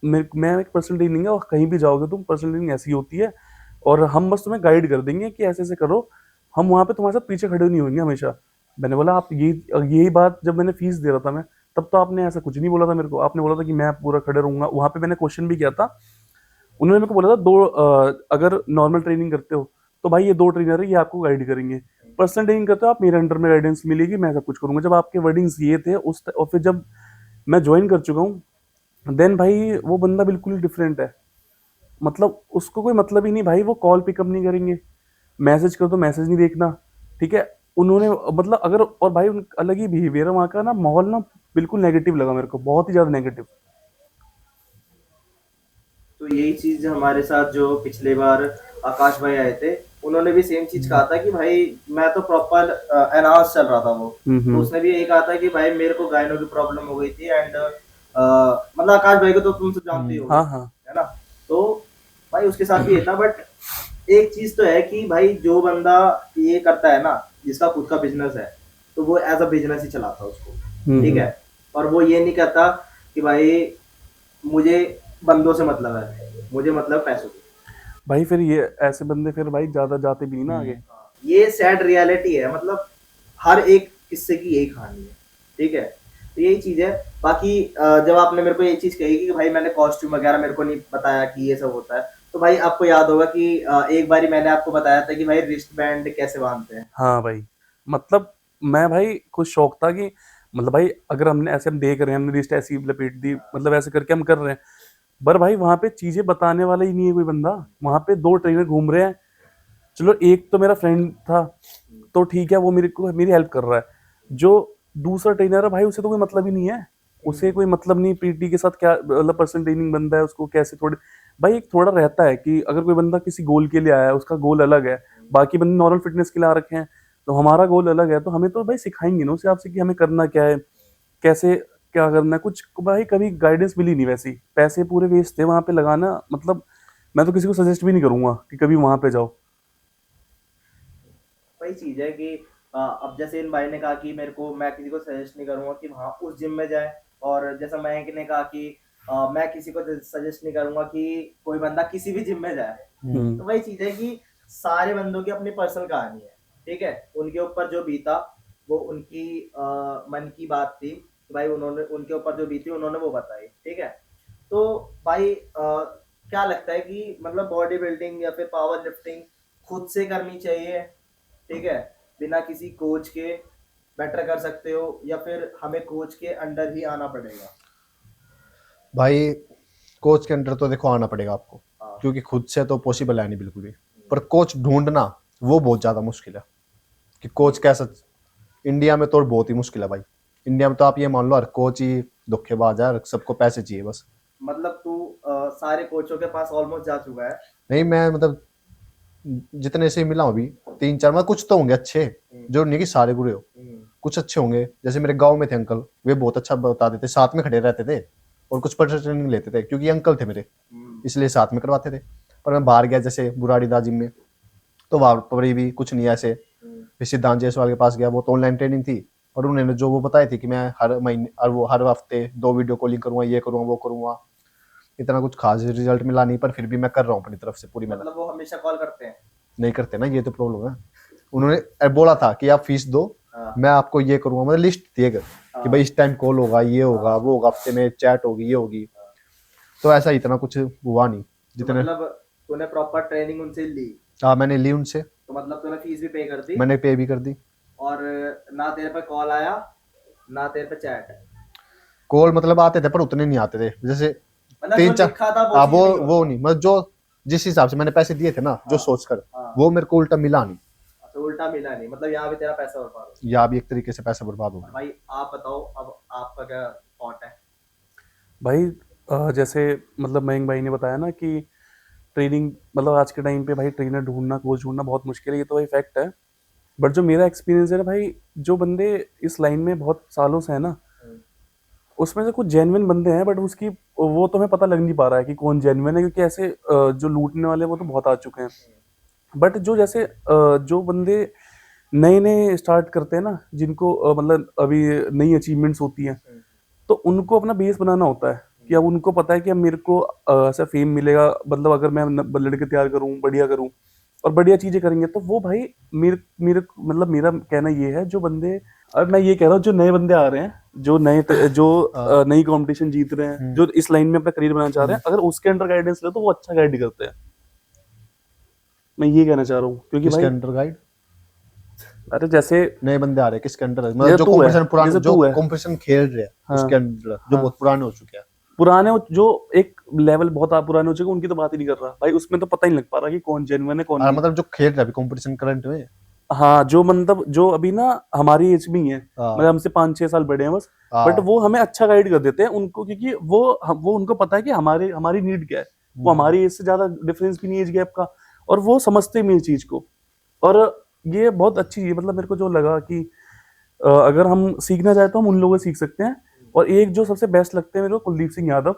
मैं एक पर्सनल ट्रेनिंग है, और कहीं भी जाओगे तुम, पर्सनल ट्रेनिंग ऐसी होती है, और हम बस तुम्हें गाइड कर देंगे कि ऐसे ऐसे करो, हम वहाँ पे तुम्हारे साथ पीछे खड़े नहीं होंगे हमेशा। मैंने बोला आप यही बात जब मैंने फीस दे रहा था मैं, तब तो आपने ऐसा कुछ नहीं बोला था मेरे को। आपने बोला था कि मैं पूरा खड़े रहूंगा। वहाँ पे मैंने क्वेश्चन भी किया था, उन्होंने मेरे को बोला था अगर नॉर्मल ट्रेनिंग करते हो तो भाई ये 2 ट्रेनर है, ये आपको गाइड करेंगे। पर्सनल ट्रेनिंग करते हो आप, मेरे अंडर में गाइडेंस मिलेगी, मैं सब कुछ करूंगा। जब आपके वर्डिंग्स ये थे और फिर जब मैं ज्वाइन कर चुका हूँ, देन भाई वो बंदा बिल्कुल ही डिफरेंट है। मतलब उसको कोई मतलब ही नहीं भाई, वो कॉल पिकअप नहीं करेंगे, मैसेज कर दो मैसेज नहीं देखना, ठीक है। उन्होंने मतलब अगर, और भाई अलग ही बिहेवियर है वहाँ का ना, माहौल ना बिल्कुल नेगेटिव लगा मेरे को, बहुत ही ज्यादा नेगेटिव। तो यही चीज हमारे साथ जो पिछले बार आकाश भाई आए थे, उन्होंने भी सेम चीज कहा था कि भाई मैं तो प्रॉपर एनाउंस चल रहा था वो, तो उसने भी यही कहा था कि भाई मेरे को गायनो की प्रॉब्लम हो गई थी। एंड मतलब आकाश भाई को तो तुम सब जानते ही हो, हाँ हाँ है ना। तो भाई उसके साथ भी ये था। बट एक चीज तो है कि भाई जो बंदा ये करता है ना, जिसका खुद का बिजनेस है, तो वो एज अ बिजनेस ही चलाता है उसको, ठीक है। और वो ये नहीं कहता कि भाई मुझे बंदों से मतलब है, मुझे मतलब पैसों से। भाई फिर ये ऐसे बंदे फिर भाई ज्यादा जाते भी नहीं ना आगे। ये सैड रियलिटी है, मतलब हर एक किस्से की यही कहानी है, ठीक है। तो यही चीज है। बाकी जब आपने मेरे को ये चीज कही कि भाई मैंने कॉस्ट्यूम वगैरह मेरे को नहीं बताया कि ये सब होता है, तो भाई आपको याद होगा कि एक बारी मैंने आपको बताया था कि भाई रिस्ट बैंड कैसे बांधते हैं। हाँ भाई, मतलब मैं भाई खुद शौक था कि मतलब भाई अगर हमने ऐसे हम देख रहे हैं, हमने रिस्ट ऐसी लपेट दी, मतलब ऐसे करके हम कर रहे हैं, पर भाई वहां पे चीजें बताने वाला ही नहीं है कोई बंदा। वहां पे 2 ट्रेनर घूम रहे हैं, चलो एक तो मेरा फ्रेंड था तो ठीक है, वो मेरी हेल्प कर रहा है। जो दूसरा ट्रेनर है भाई, उसे तो कोई मतलब ही नहीं है, उसे कोई मतलब नहीं पीटी के साथ क्या मतलब पर्सनल ट्रेनिंग बंदा है, उसको कैसे थोड़े भाई एक थोड़ा रहता है कि अगर कोई बंदा किसी गोल के लिए आया है, उसका गोल अलग है, बाकी बंदे नॉर्मल फिटनेस के लिए आ रखे हैं, तो हमारा गोल अलग है, तो हमें तो भाई सिखाएंगे ना उसे आपसे कि हमें करना क्या है, कैसे क्या करना है। कुछ भाई कभी गाइडेंस मिली नहीं वैसी, पैसे पूरे वेस्ट थे वहां पे लगाना। मतलब मैं तो किसी को सजेस्ट भी नहीं करूंगा कि कभी वहां पे जाओ। वही चीज है कि अब जैसे इन भाई ने कहा कि मेरे को, मैं किसी को सजेस्ट नहीं करूंगा कि वहाँ उस जिम में जाए, और जैसा मयंक ने कहा कि मैं किसी को सजेस्ट नहीं करूंगा कि कोई बंदा किसी भी जिम में जाए। तो वही चीज है कि सारे बंदों की अपनी पर्सनल कहानी है, ठीक है। उनके ऊपर जो बीता वो उनकी मन की बात थी कि भाई उन्होंने, उनके ऊपर जो बीती उन्होंने वो बताई, ठीक है। तो भाई क्या लगता है कि मतलब बॉडी बिल्डिंग या फिर पावर लिफ्टिंग खुद से करनी चाहिए, ठीक है, बिना किसी कोच के बेटर कर सकते हो, या फिर हमें कोच के अंडर ही आना पड़ेगा? भाई कोच के अंडर तो देखो आना पड़ेगा आपको, हाँ। क्योंकि खुद से तो पॉसिबल है नहीं बिल्कुल भी। पर कोच ढूंढना वो बहुत ज़्यादा मुश्किल है कि कोच कैसा। इंडिया में तो बहुत ही मुश्किल है भाई। इंडिया में तो आप ये मान लो हर कोच ही धोखेबाज है, सबको पैसे चाहिए बस। मतलब तू सारे कोचों के पास ऑलमोस्ट जा चुका है? नहीं, मैं मतलब जितने से मिला हूं अभी 3-4, मतलब कुछ तो होंगे अच्छे, जो नहीं कि सारे बुरे हो, कुछ अच्छे होंगे। जैसे मेरे गांव में थे अंकल, वे बहुत अच्छा बता देते, साथ में खड़े रहते थे और कुछ पर्सनल ट्रेनिंग लेते थे, क्योंकि अंकल थे मेरे, इसलिए साथ में करवाते थे। पर मैं बाहर गया जैसे बुराड़ी दाजिम में, तो वहां पर भी कुछ नहीं ऐसे। फिर सिद्धांत जायसवाल के पास गया, वो तो ऑनलाइन ट्रेनिंग थी, और उन्होंने जो वो बताई थी कि मैं हर महीने और वो हर हफ्ते 2 वीडियो कॉलिंग करूंगा, ये करूंगा वो करूंगा। इतना कुछ खास रिजल्ट मिला नहीं, पर फिर भी मैं कर रहा हूँ अपनी तरफ से पूरी मेहनत। मतलब वो हमेशा कॉल करते हैं? नहीं करते ना, ये तो प्रॉब्लम है। उन्होंने बोला था कि आप फीस दो, हाँ। मैं आपको ये करूंगा, मतलब लिस्ट थी एक कि भाई इस टाइम कॉल होगा, ये होगा, वो होगा, हफ्ते में चैट होगी, ये होगी। तो ऐसा इतना कुछ हुआ नहीं तो जितने। मतलब तूने प्रॉपर ट्रेनिंग उनसे ली? हाँ, मैंने ली उनसे, तो मतलब तूने फीस भी पे कर दी? मैंने पे भी कर दी। और ना तेरे पे कॉल आया ना तेरे पे चैट? कॉल मतलब आते थे, पर उतने नहीं आते थे, जैसे मतलब जो 3-4। लिखा था हाँ, चीज़ नहीं वो होती? नहीं, मतलब जो जिस हिसाब से मैंने पैसे दिए थे ना, जो हाँ। सोचकर, हाँ। वो मेरे को उल्टा मिला नहीं। तो तो उल्टा मिला नहीं, मतलब यहाँ भी तेरा पैसा बर्बाद हो। या भी एक तरीके से पैसा बर्बाद हो और गया। भाई आप बताओ, अब आपका क्या थॉट है? भाई जैसे मतलब मयंक भाई ने बताया ना कि ट्रेनिंग मतलब आज के टाइम पे भाई ट्रेनर ढूंढना, कोच ढूंढना बहुत मुश्किल है, ये तो भाई फैक्ट है। बट जो मेरा एक्सपीरियंस है ना भाई, जो बंदे इस लाइन में बहुत सालों से है ना, उसमें से कुछ जेन्युइन बंदे हैं, बट उसकी वो तो हमें पता लग नहीं पा रहा है कि कौन जेन्युइन है, क्योंकि ऐसे जो लूटने वाले वो तो बहुत आ चुके हैं। बट जो जैसे जो बंदे नए नए स्टार्ट करते हैं ना, जिनको मतलब अभी नई अचीवमेंट्स होती हैं, तो उनको अपना बेस बनाना होता है कि अब उनको पता है कि अब मेरे को ऐसा फेम मिलेगा, मतलब अगर मैं लड़के तैयार करूँ, बढ़िया करूँ और बढ़िया चीजें करेंगे, तो वो भाई मेरे मेरे मतलब मेरा कहना ये है, जो बंदे, अब मैं ये कह रहा हूँ जो नए बंदे आ रहे हैं, जो जो नई कंपटीशन जीत रहे हैं, जो इस लाइन में अपना करियर बनाना चाह रहे हैं, अगर उसके अंडर गाइडेंस ले तो वो अच्छा गाइड करते हैं। मैं ये कहना चाह रहा हूँ, क्योंकि किसके भाई अंडर गाइड? अरे जैसे नए बंदे आ रहे हैं किसके अंडर? मतलब जैसे जो तू है, कंपटीशन पुराने, जैसे जो तू है, कंपटीशन खेल रहे हैं हाँ, उसके अंदर, जो हाँ, बहुत पुराने हो चुके हैं। पुराने जो एक लेवल बहुत पुराने हो चुके हैं, उनकी तो बात ही नहीं कर रहा भाई, उसमें तो पता ही नहीं लग पा रहा कि कौन जेन्युइन है कौन और नहीं। मतलब जो खेल रहे हैं अभी कंपटीशन करंट में। हाँ, जो मतलब जो अभी ना हमारी एज में ही है, हाँ मतलब हमसे 5-6 साल बड़े हैं बस, बट हाँ। वो हमें अच्छा गाइड कर देते हैं उनको, क्योंकि वो उनको पता है कि हमारे हमारी नीड क्या है। वो हमारी एज से ज्यादा डिफरेंस भी नहीं एज गैप का, और वो समझते भी इस चीज को। और ये बहुत अच्छी चीज, मतलब मेरे को जो लगा कि अगर हम सीखना चाहे तो हम उन लोगों से सीख सकते हैं। और एक जो सबसे बेस्ट लगते हैं मेरे को, कुलदीप सिंह यादव,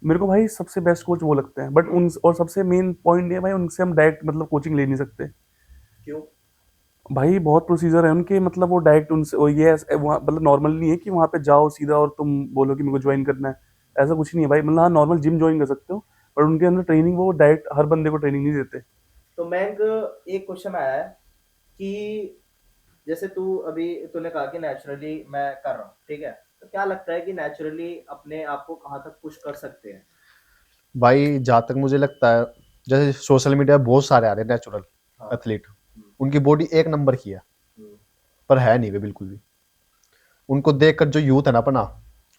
मेरे को भाई सबसे बेस्ट कोच वो लगते हैं। बट उन और सबसे मेन पॉइंट ये भाई, उनसे हम डायरेक्ट मतलब कोचिंग ले नहीं सकते। क्यों? भाई बहुत प्रोसीजर है उनके, मतलब वो डायरेक्ट उनसे वो ये वहाँ मतलब नॉर्मल नहीं है कि वहाँ पे जाओ सीधा और तुम बोलो कि मेरे को ज्वाइन करना है, ऐसा कुछ नहीं है भाई। मतलब हाँ, नॉर्मल जिम ज्वाइन कर सकते हो, पर उनके अंदर ट्रेनिंग वो डायरेक्ट हर बंदे को ट्रेनिंग नहीं देते। तो मैं एक क्वेश्चन आया है कि जैसे तूने कहा कि नेचुरली मैं कर रहा हूँ, ठीक है, तो क्या लगता है कि नेचुरली अपने आप को कहाँ तक पुश कर सकते हैं? भाई जहाँ तक मुझे लगता है, जैसे सोशल मीडिया पे बहुत सारे आ रहे हैं नेचुरल हाँ। एथलीट, उनकी बॉडी एक नंबर की है, पर है नहीं वे बिल्कुल भी। उनको देखकर जो यूथ है ना अपना,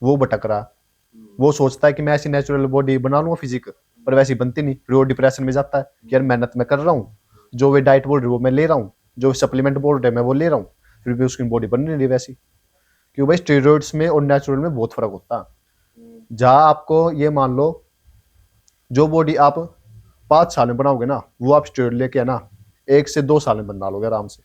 वो भटक रहा है। वो सोचता है कि मैं ऐसी नेचुरल बॉडी बना लूंगा फिजिक, पर वैसी बनती नहीं। फिर वो डिप्रेशन में जाता है कि यार मेहनत मैं कर रहा हूँ, जो वे डाइट बोल रहे वो मैं ले रहा हूँ, जो सप्लीमेंट बोल रहे मैं वो ले रहा हूँ, फिर भी उसकी बॉडी बन नहीं रही वैसी। क्यों भाई? स्टेरॉइड्स में और नेचुरल में बहुत फर्क होता है। जहाँ आपको ये मान लो, जो बॉडी आप 5 साल में बनाओगे ना, वो आप स्टेरॉइड लेके है ना 1 से 2 साल में बना लोगे आराम से।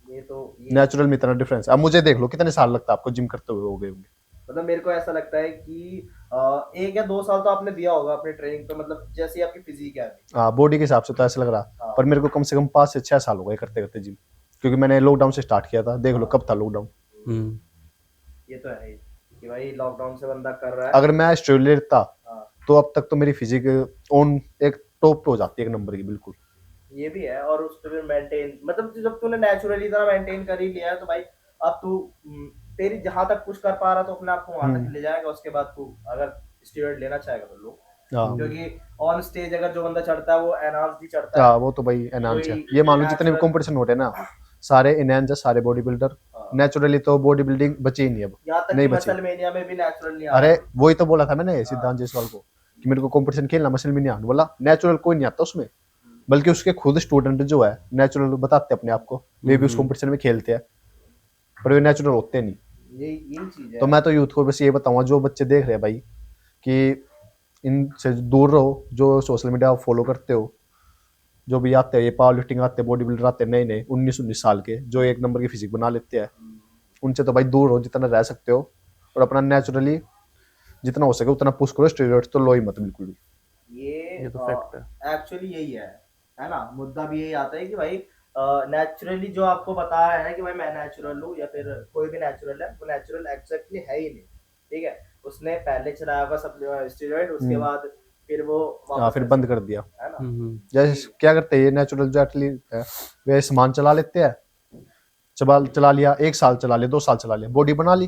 ये नेचुरल में इतना डिफरेंस। अब मुझे देख लो कितने साल लगता है आपको जिम करते हुए हो गए होंगे। मतलब मेरे को ऐसा लगता है कि 1 या 2 साल तो आपने दिया होगा अपने ट्रेनिंग पे, मतलब जैसी आपकी फिजिक है अभी। हाँ, बॉडी के हिसाब से तो ऐसा लग रहा, हाँ। पर मेरे को कम से कम 5 से 6 साल हो गए करते करते जिम, क्योंकि मैंने लॉकडाउन से स्टार्ट किया था। देख लो कब था लॉकडाउन। ये तो है ही कि भाई लॉकडाउन से बंदा कर रहा है। अगर मैं स्टेरॉइड लेता हाँ, तो अब तक तो मेरी फिजिक ऑन एक टॉप पे हो जाती है, एक नंबर की बिल्कुल। ये भी है। और उस पर मेंटेन, मतलब जब तूने नेचुरली तरह मेंटेन कर ही लिया है, तो भाई अब तू तेरी जहां तक पुश कर पा रहा तो अपने आप को वहां तक ले जाएगा। उसके बाद तू अगर स्टेरॉइड लेना चाहेगा तो लो, हाँ क्योंकि ऑन स्टेज अगर जो बंदा चढ़ता है वो एनहांस ही चढ़ता हाँ, है। वो तो भाई एनहांस है। कोई ये मान लो जितने भी natural- कंपटीशन हो रहे हैं ना, सारे एनहांस है, सारे बॉडी बिल्डर। हाँ। नेचुरली तो बॉडी बिल्डिंग बची ही नहीं, अब यहाँ तक नहीं कि बची। मसलमेनिया में भी नेचुरल नहीं आ अरे रहा। वही तो बोला था मैंने सिद्धांत जायसवाल को कि मेरे को कंपटीशन खेलना मसल में नहीं आना, बोला नेचुरल कोई नहीं आता उसमें। बल्कि उसके खुद स्टूडेंट जो है नेचुरल बताते अपने आप को, वे भी उस कंपटीशन में खेलते हैं, पर वे नेचुरल होते नहीं। यही चीज है। तो मैं तो यूथ को बस ये बताऊंगा, जो बच्चे देख रहे हैं भाई, कि इनसे दूर रहो, जो सोशल मीडिया फॉलो करते हो, जो भी आते हैं ये पावर लिफ्टिंग आते हैं, बॉडी बिल्डर आते हैं नए नए 19-19 साल के, जो एक नंबर की फिजिक बना लेते हैं, उनसे तो भाई दूर हो जितना रह सकते हो। और अपना नेचुरली जितना हो सके उतना पुश करो, स्टेरॉइड्स तो लो ही मत बिल्कुल भी। ये तो फैक्ट है। एक्चुअली यही है ना, मुद्दा भी यही आता है कि भाई नेचुरली जो आपको बताया है कि भाई मैं नेचुरल हूँ या फिर कोई भी नेचुरल है, वो नेचुरल एग्जैक्टली है ही नहीं। ठीक है, उसने पहले चलाया होगा सब स्टेरॉइड, उसके बाद फिर वो हाँ, वापस फिर से- बंद कर दिया। है ना। जैसे क्या करते हैं ये नेचुरल जो एथलीट है, वे सामान चला लेते हैं, चला लिया 1 साल, चला लिया 2 साल, चला लिया, बॉडी बना ली,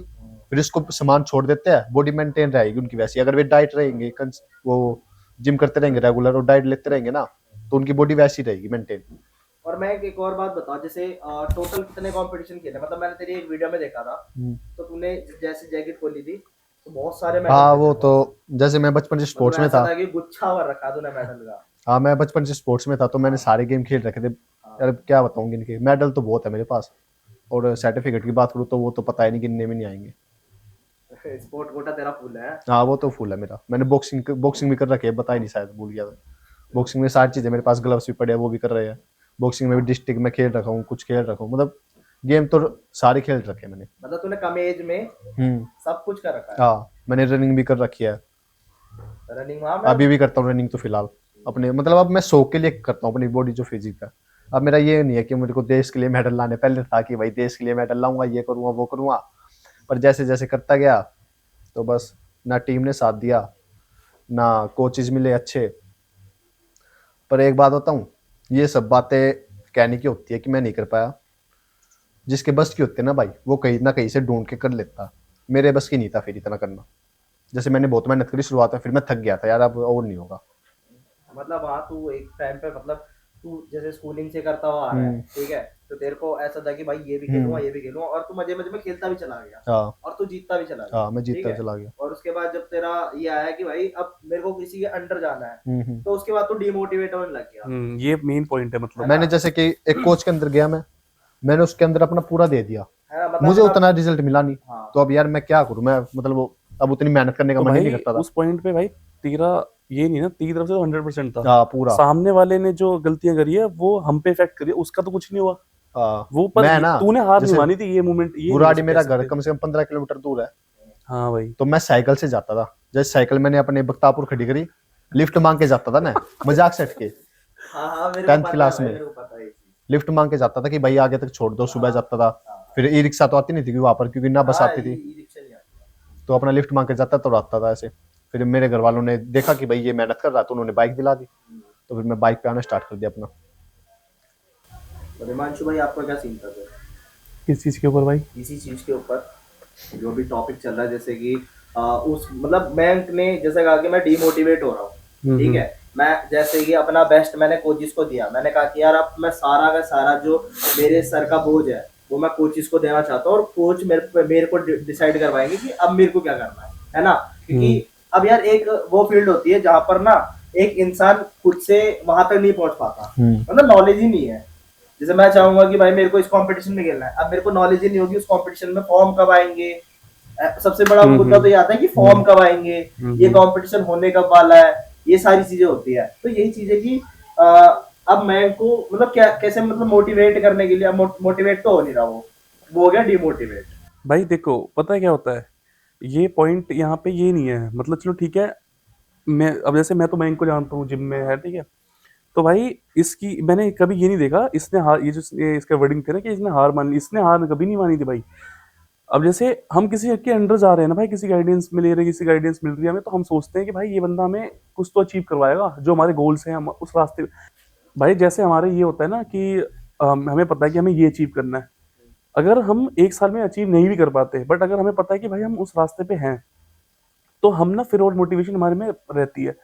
फिर इसको सामान छोड़ देते हैं, बॉडी मेंटेन रहेगी उनकी वैसी। अगर वे डाइट रहेंगे, वो जिम करते रहेंगे रेगुलर और डाइट लेते रहेंगे ना, तो उनकी बॉडी वैसी रहेगी मेंटेन। और मैं एक और बात बताऊं, जैसे टोटल कितने कंपटीशन खेले, मतलब मैंने तेरी एक वीडियो में देखा था, तो तूने जैसे जैकेट खोली थी तो बहुत सारे मेडल हाँ, थे वो तेरे तो पास। जैसे मैं बचपन से स्पोर्ट्स में ऐसा था। कि गुच्छा भर रखा तूने मेडल का। हाँ, मैं बचपन से स्पोर्ट्स में था, तो मैंने सारे गेम खेल रखे थे। यार क्या बताऊंगी, इनके मेडल तो बहुत है मेरे पास, और सर्टिफिकेट की बात करूँ तो वो तो पता ही नहीं गिनने में नहीं आएंगे। स्पोर्ट कोटा तेरा फुल है। हाँ वो तो फुल है मेरा। मैंने बॉक्सिंग भी कर रखी है, बता ही नहीं, शायद भूल गया था। बॉक्सिंग में सारी चीज़ें मेरे पास, ग्लव्स भी पड़े हैं, वो भी कर रहे हैं। बॉक्सिंग में भी डिस्ट्रिक्ट में खेल रखा हूँ, कुछ खेल रखा हूँ, मतलब गेम तो सारे खेल रखे हैं मैंने। मतलब तूने कम एज में हम्म। सब कुछ कर रखा है। हाँ मैंने रनिंग भी कर रखी है, रनिंग वहां मैं अभी भी करता हूँ रनिंग तो फिलहाल अपने, मतलब अब मैं शौक के लिए करता हूँ अपनी बॉडी जो फिजिक है। अब मेरा ये नहीं है कि मेरे को देश के लिए मेडल लाने, पहले था कि भाई देश के लिए मेडल लाऊंगा, ये करूंगा वो करूंगा, पर जैसे जैसे करता गया तो बस ना टीम ने साथ दिया, ना कोचेज मिले अच्छे। पर एक बात बताऊं, ये सब बातें कहने की होती है कि मैं नहीं कर पाया, जिसके बस की होती है ना भाई, वो कहीं ना कहीं से ढूंढ के कर लेता। मेरे बस की नहीं था फिर इतना करना। जैसे मैंने बहुत मेहनत करी शुरुआत में, फिर मैं थक गया था यार, अब और नहीं होगा। मतलब हाँ तू एक टाइम पे मतलब तू जैसे स्कूलिंग से करता हुआ आ रहा है, ठीक है, तो तेरे को ऐसा था कि भाई ये भी खेलूंगा ये भी खेलूंगा, और तू मजे मजे में खेलता भी चला गया हाँ और तू जीतता भी चला गया। हाँ मैं ठीक जीतता है, चला गया। और उसके बाद जब तेरा ये आया कि भाई अब मेरे को किसी के अंडर जाना है, हम्म। तो उसके बाद तू डिमोटिवेट होने लग गया। ये मेन पॉइंट है मतलब। मैंने जैसे कि एक कोच के अंदर गया मैंने उसके अंदर अपना पूरा दे दिया, है ना, मतलब मुझे अपना उतना रिजल्ट मिला नहीं। हाँ तो अब यार मैं क्या करूं, मैं मतलब अब उतनी मेहनत करने का तो मन ही नहीं भाई करता था। उस पॉइंट पे भाई तेरा ये नहीं ना, तेरी तरफ से तो 100% था। हाँ पूरा। सामने वाले ने जो गलतियां करी है वो हम पे इफेक्ट करी है, उसका तो कुछ नहीं हुआ। हाँ वो पर मैं ना, तूने हार नहीं जैसे मानी थी, ये मोमेंट ये नहीं बुराड़ी कह मेरा घर सकते। कम से कम 15 किलोमीटर दूर है, हाँ भाई। तो मैं साइकिल से जाता था। जैसे साइकिल मैंने अपने बख्तापुर खड़ी करी, लिफ्ट मांग के जाता था मैं, मजाक से हट के। हाँ हाँ मेरे को 10th पता है क्लास भाई, में मेरे को पता है ये चीज। लिफ्ट मांग के जाता था कि भाई आगे तक छोड़ दो, सुबह जाता था। फिर ई रिक्शा तो आती नहीं थी वहां पर, क्योंकि ना बस हाँ आती थी, ई रिक्शा नहीं आती। तो अपना लिफ्ट मांग के जाता तो आता था ऐसे। फिर मेरे घर वालों ने देखा कि भाई ये मेहनत कर रहा है, तो उन्होंने बाइक दिला दी, तो फिर मैं बाइक पे आना स्टार्ट कर दिया अपना। तो हिमांशु भाई आपका क्या सीन था फिर किस चीज के ऊपर भाई? इसी चीज के ऊपर, जो भी टॉपिक चल रहा है, जैसे कि उस मतलब बैंक ने जैसे कहा कि मैं डिमोटिवेट हो रहा हूँ, ठीक है, मैं जैसे कि अपना बेस्ट मैंने कोचिस को दिया, मैंने कहा कि यार अब मैं सारा का सारा जो मेरे सर का बोझ है वो मैं कोचिस को देना चाहता हूँ, और कोच मेरे को डिसाइड करवाएंगे कि अब मेरे को क्या करना है ना, क्योंकि अब यार एक वो फील्ड होती है जहाँ पर ना एक इंसान खुद से वहां तक नहीं पहुंच पाता, मतलब नॉलेज ही नहीं है। जैसे मैं चाहूंगा कि भाई मेरे को इस कंपटीशन में खेलना है, अब मेरे को नॉलेज ही नहीं होगी उस कंपटीशन में फॉर्म कब आएंगे, सबसे बड़ा मुद्दा तो ये आता है कि फॉर्म कब आएंगे, ये कंपटीशन होने कब वाला है, ये सारी चीजें होती है। तो यही चीजें कि अब मैं को मतलब क्या कैसे मतलब मोटिवेट करने के लिए, अब मोटिवेट तो हो नहीं रहा, वो हो गया डिमोटिवेट। भाई देखो पता है क्या होता है, ये पॉइंट यहाँ पे ये नहीं है, मतलब चलो ठीक है, मैं अब जैसे मैं तो बैंक को जानता हूँ, जिम में है, ठीक है, तो भाई इसकी मैंने कभी ये नहीं देखा इसने हार, ये जो ये इसका वर्डिंग थे ना कि इसने हार मान ली, इसने हार कभी नहीं मानी थी भाई। अब जैसे हम किसी के अंडर जा रहे हैं ना भाई, किसी गाइडेंस में ले रहे हैं, किसी गाइडेंस मिल रही है हमें, तो हम सोचते हैं कि भाई ये बंदा हमें कुछ तो अचीव करवाएगा, जो हमारे गोल्स हैं हम उस रास्ते। भाई जैसे हमारे ये होता है ना कि हमें पता है कि हमें ये अचीव करना है, अगर हम एक साल में अचीव नहीं भी कर पाते, बट अगर हमें पता है कि भाई हम उस रास्ते पे हैं, तो हम ना फिर और मोटिवेशन हमारे में रहती है।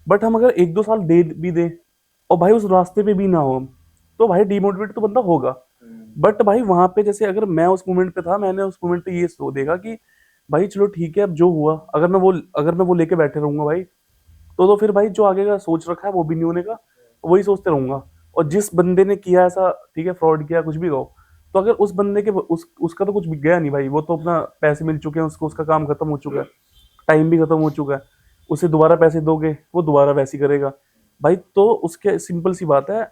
बट हम अगर एक दो साल दे भी दें और भाई उस रास्ते पे भी ना हो हम, तो भाई डिमोटिवेट तो बंदा होगा। बट भाई वहां पे जैसे अगर मैं उस मोमेंट पे था, मैंने उस मोमेंट पे ये सो देखा कि भाई चलो ठीक है, अब जो हुआ, अगर मैं वो लेके बैठे रहूंगा भाई, तो फिर भाई जो आगे का सोच रखा है वो भी नहीं होने का, वही सोचते रहूंगा। और जिस बंदे ने किया ऐसा, ठीक है, फ्रॉड किया, कुछ भी कहो, तो अगर उस बंदे के उसका तो कुछ गया नहीं भाई, वो तो अपना पैसे मिल चुके हैं उसको, उसका काम खत्म हो चुका है, टाइम भी खत्म हो चुका है, उसे दोबारा पैसे दोगे वो दोबारा वैसे ही करेगा भाई। तो उसके सिंपल सी बात है,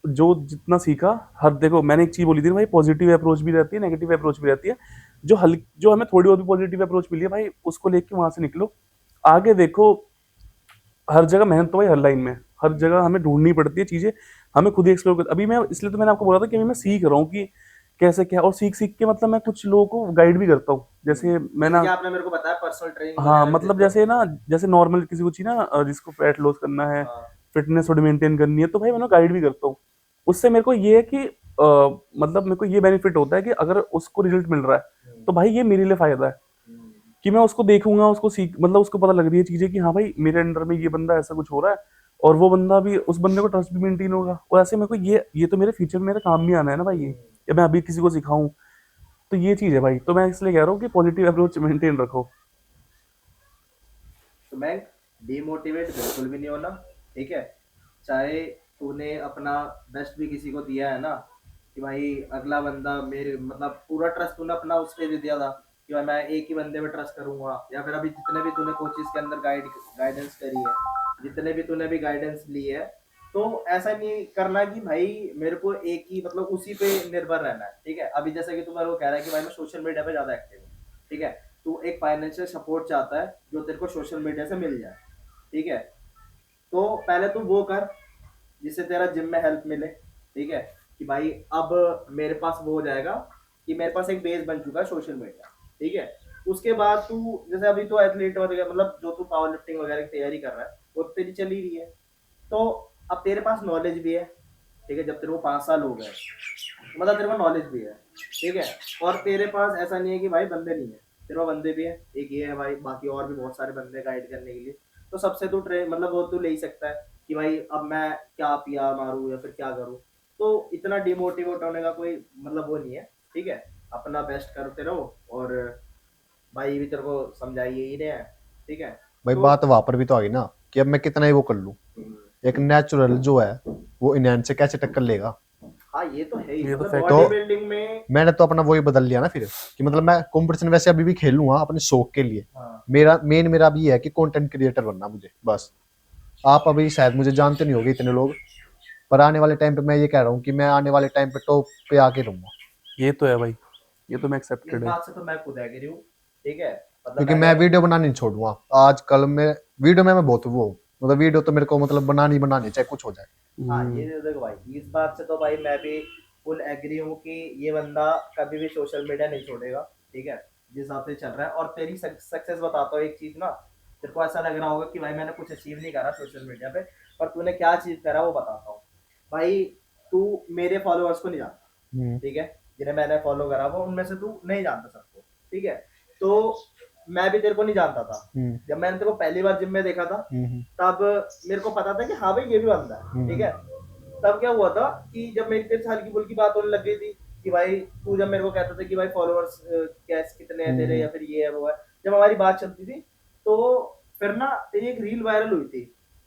जो जितना सीखा, हर देखो मैंने एक चीज बोली थी ना भाई, पॉजिटिव अप्रोच भी रहती है, नेगेटिव अप्रोच भी रहती है। जो हमें थोड़ी बहुत भी पॉजिटिव अप्रोच मिली है भाई, उसको लेके वहां से निकलो, आगे देखो। हर जगह मेहनत तो भाई हर लाइन में, हर जगह हमें ढूंढनी पड़ती है चीजें, हमें खुद ही एक्सप्लोर कर। अभी मैं इसलिए तो मैंने आपको बोला था कि अभी मैं सीख रहा हूँ कि कैसे क्या, और सीख सीख के मतलब मैं कुछ लोगों को गाइड भी करता हूँ, जैसे मैं ना, जैसे कि आपने मेरे को बताया पर्सनल ट्रेनिंग हाँ वगैरह भी मतलब देते हो। जैसे ना, जैसे नॉर्मल किसी को चाहिए ना, जिसको फैट लॉस करना है, हाँ, फिटनेस थोड़ी मेंटेन करनी है, तो भाई मैं गाइड भी करता हूँ। उससे मेरे को ये है कि मतलब मेरे को ये बेनिफिट होता है कि अगर उसको रिजल्ट मिल रहा है तो भाई ये मेरे लिए फायदा है, कि मैं उसको देखूंगा, उसको सीख, मतलब उसको पता लग रही है चीजें कि हाँ भाई मेरे अंडर में ये बंदा ऐसा कुछ हो रहा है, और वो बंदा भी, उस बंदे को ट्रस्ट भी मेंटेन होगा, और ऐसे मेरे को ये तो मेरे फ्यूचर में मेरे काम भी आना है ना भाई, ये या मैं अभी किसी को सिखाऊं, तो ये चीज है भाई। तो मैं इसलिए कह रहा हूँ कि पॉजिटिव अप्रोच मेंटेन रखो। तो मैं डिमोटिवेट बिल्कुल भी नहीं होना, ठीक है, चाहे तूने अपना बेस्ट भी किसी को दिया है ना, कि भाई अगला बंदा मेरे मतलब पूरा ट्रस्ट तूने अपना उस पे दे दिया था कि भाई मैं एक ही बंदे पे ट्रस्ट करूंगा, या फिर अभी जितने भी तूने कोचेस के अंदर गाइडेंस करी है, जितने भी तूने भी गाइडेंस ली है, तो ऐसा नहीं करना कि भाई मेरे को एक ही मतलब उसी पे निर्भर रहना है, ठीक है। अभी जैसा कि तू मेरे को कह रहा है कि भाई मैं सोशल मीडिया पे ज्यादा एक्टिव हूँ, ठीक है, तू एक फाइनेंशियल सपोर्ट चाहता है जो तेरे को सोशल मीडिया से मिल जाए, ठीक है, तो पहले तू वो कर जिससे तेरा जिम में हेल्प मिले, ठीक है, कि भाई अब मेरे पास वो हो जाएगा कि मेरे पास एक बेस बन चुका है सोशल मीडिया, ठीक है। उसके बाद तू जैसे अभी तो एथलीट वगैरह मतलब जो तू पावर लिफ्टिंग वगैरह की तैयारी कर रहा है वो तेरी चल ही रही है, तो अब तेरे पास नॉलेज भी है, ठीक है, जब तेरे को 5 साल हो गए मतलब तेरे पास नॉलेज भी है, ठीक है, और तेरे पास ऐसा नहीं है कि भाई बंदे नहीं है, तेरे पास बंदे भी है, एक ये है भाई, बाकी और भी बहुत सारे बंदे गाइड करने के लिए, तो सबसे तू ट्रेन मतलब वो तू ले ही सकता है कि भाई अब मैं क्या पीआर मारूं या फिर क्या करूं, तो इतना डिमोटिवेट होने का कोई मतलब वो नहीं है, ठीक है, अपना बेस्ट करते रहो, और भाई भी तेरे को समझाइए ही रहे हैं, ठीक है। भाई तो बात वहां पर भी तो आ गई ना कि अब मैं कितना ही वो कर लूं, एक नेचुरल जो है वो इनहैंस से कैसे टक्कर लेगा। हाँ ये तो है ही, ये तो मतलब fact बॉडी है। बिल्डिंग में मैंने तो अपना वही बदल लिया ना फिर कि मतलब मैं कंपटीशन वैसे अभी भी खेलूंगा अपने शौक के लिए। हाँ मेरा अभी ये है कि कंटेंट क्रिएटर बनना मुझे बस। आप अभी शायद मुझे जानते नहीं होगे इतने लोग, पर आने वाले टाइम पे मैं ये कह रहा हूँ कि मैं आने वाले टाइम पे टॉप पे आके रहूंगा, ये तो है भाई, ये तो मैं इस एक्सेप्टेड है। बात से तो मैं खुद एग्री हूँ, ठीक है, मतलब क्योंकि मैंने मैं वीडियो बनानी नहीं छोड़ूंगा। आजकल मैं वीडियो में मैं बहुत वो हूँ। मतलब वीडियो तो मेरे को मतलब बनानी चाहे कुछ हो जाए। हाँ हम्म, ये देखो भाई, इस बात से तो भाई मैं भी फुल एग्री हूँ कि ये बंदा कभी भी सोशल मीडिया नहीं छोड़ेगा, ठीक है, जिस हिसाब से चल रहा है। और तेरी सक्सेस बताता हूँ एक चीज ना, तेरे को ऐसा लग रहा होगा कि भाई मैंने कुछ अचीव नहीं करा सोशल मीडिया पे, पर तूने क्या अचीव करा वो बताता हूँ भाई। तू मेरे फॉलोअर्स को नहीं जानता, हम्म, ठीक है, जिन्हें मैंने फॉलो करा वो उनमें से तू नहीं जानता सबको, ठीक है, तो मैं भी तेरे को नहीं जानता था, हम्म, जब मैंने तेरे को पहली बार जिम में देखा था हम्म, तब मेरे को पता था कि हाँ भाई ये भी बंदा है, ठीक है। तब क्या हुआ था कि जब मेरी 3 साल की बुल की बात होने लग गई थी कि भाई तू जब मेरे को कहता था कि भाई फॉलोअर्स कैसे कितने हैं तेरे या फिर ये है वो है, जब हमारी बात चलती थी तो फिर ना तेरी एक रील वायरल हुई थी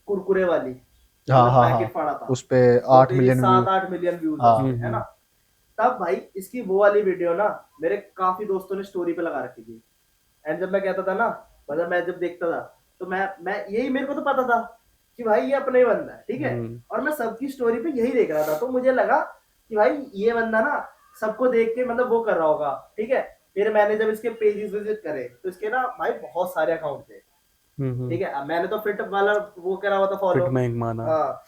कुरकुरे वाली, हाँ मतलब हाँ हाँ, पैकेट फाड़ा था, उस पे वो तेरी 8 मिलियन व्यू। 7-8 मिलियन व्यूज हाँ, उस पे है ना। तब भाई इसकी वो वाली वीडियो ना मेरे काफी दोस्तों ने स्टोरी पे लगा रखी थी, एंड जब मैं कहता था ना, मतलब मैं जब देखता था तो मैं यही मेरे को तो पता था कि भाई ये अपना ही बंदा है, ठीक है, हम्म, और मैं सबकी स्टोरी पे यही देख रहा था, तो मुझे लगा कि भाई ये बंदा ना सबको देख के मतलब वो कर रहा होगा, ठीक है। फिर मैंने जब इसके पेजेस विजिट करे तो इसके ना भाई बहुत सारे अकाउंट थे, ठीक है, अब मैंने तो फिट वाला वो करा हुआ था फिट फॉलो। में एक माना। हाँ,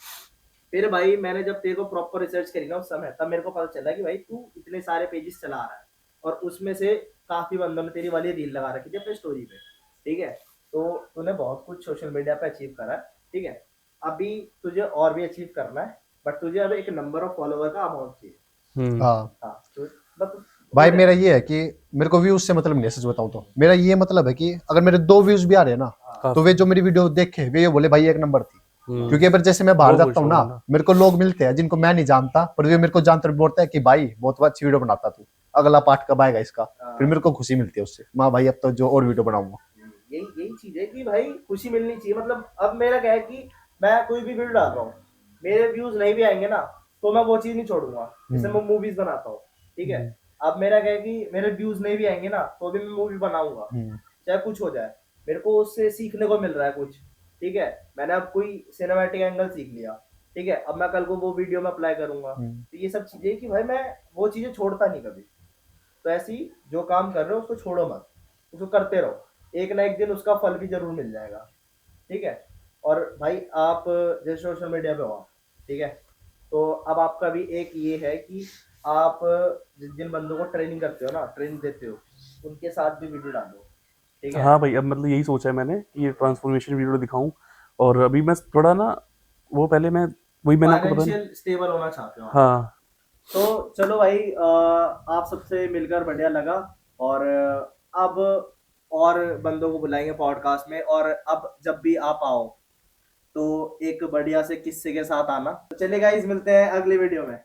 फिर भाई मैंने जब तेरे को प्रॉपर रिसर्च करी ना उस समय, तब मेरे को पता चला कि भाई तू इतने सारे पेजेस चला रहा है, और उसमें से काफी बंदों ने तेरी वाली रील लगा रखी थी अपनी स्टोरी पे, ठीक है, तो तूने बहुत कुछ सोशल मीडिया पे अचीव करा है, ठीक है। अभी तुझे और भी अचीव करना है, बट तुझे अब एक नंबर ऑफ फॉलोवर का अमाउंट चाहिए। हम्म, हाँ हाँ तो बस हो भाई मेरा जाएगा। ये है कि मेरे को व्यूज से मतलब नहीं है, सच बताऊं तो मेरा ये मतलब है कि अगर मेरे 2 व्यूज भी आ रहे हैं ना, हाँ तो वे काफी। जो मेरी वीडियो देखे वे ये बोले भाई एक नंबर थी। क्योंकि अगर जैसे मैं बाहर वो जाता खुश हूँ हो ना, गए ना। मेरे को लोग मिलते हैं जिनको मैं नहीं जानता, पर वे मेरे को जानते बोलते हैं कि भाई बहुत अच्छी वीडियो बनाता तू, अगला पार्ट कब आएगा इसका। फिर मेरे को खुशी मिलती है उससे, माँ भाई अब तो जो और वीडियो बनाऊंगा। यही यही चीज है कि भाई खुशी मिलनी चाहिए, मतलब अब मेरा क्या है कि मैं कोई भी वीडियो डाल रहा हूँ, मेरे व्यूज नहीं भी आएंगे ना तो मैं वो चीज नहीं छोड़ूंगा, जैसे मैं मूवीज बनाता हूँ, ठीक है, अब मेरा क्या है कि मेरे व्यूज नहीं भी आएंगे ना तो भी मैं मूवी बनाऊंगा, चाहे कुछ हो जाए, मेरे को उससे सीखने को मिल रहा है कुछ, ठीक है, मैंने अब कोई सिनेमैटिक एंगल सीख लिया, ठीक है, अब मैं कल को वो वीडियो में अप्लाई करूंगा, तो ये सब चीजें कि भाई मैं वो चीजें छोड़ता नहीं कभी, तो ऐसी जो काम कर रहे हो उसको छोड़ो मत, उसको करते रहो, एक ना एक दिन उसका फल भी जरूर मिल जाएगा, ठीक है। और भाई आप जैसे सोशल मीडिया पे हो आप, ठीक है, तो अब आपका भी एक ये है कि आप जिन बंदों को ट्रेनिंग करते हो ना, ट्रेनिंग देते हो, उनके साथ भी वीडियो डालो, ठीक है। हाँ भाई, अब मतलब यही सोचा है मैंने कि ये ट्रांसफॉर्मेशन वीडियो दिखाऊं। और अभी मैं थोड़ा ना, वो पहले मैं, वही मैंने आपको बताया फाइनेंशियल स्टेबल होना चाहते हो ना। आप, हाँ, तो चलो भाई आप सबसे मिलकर बढ़िया लगा, और अब और बंदों को बुलाएंगे पॉडकास्ट में, और अब जब भी आप आओ तो एक बढ़िया से किस्से के साथ आना, तो चलिए गाइस मिलते हैं अगली वीडियो में।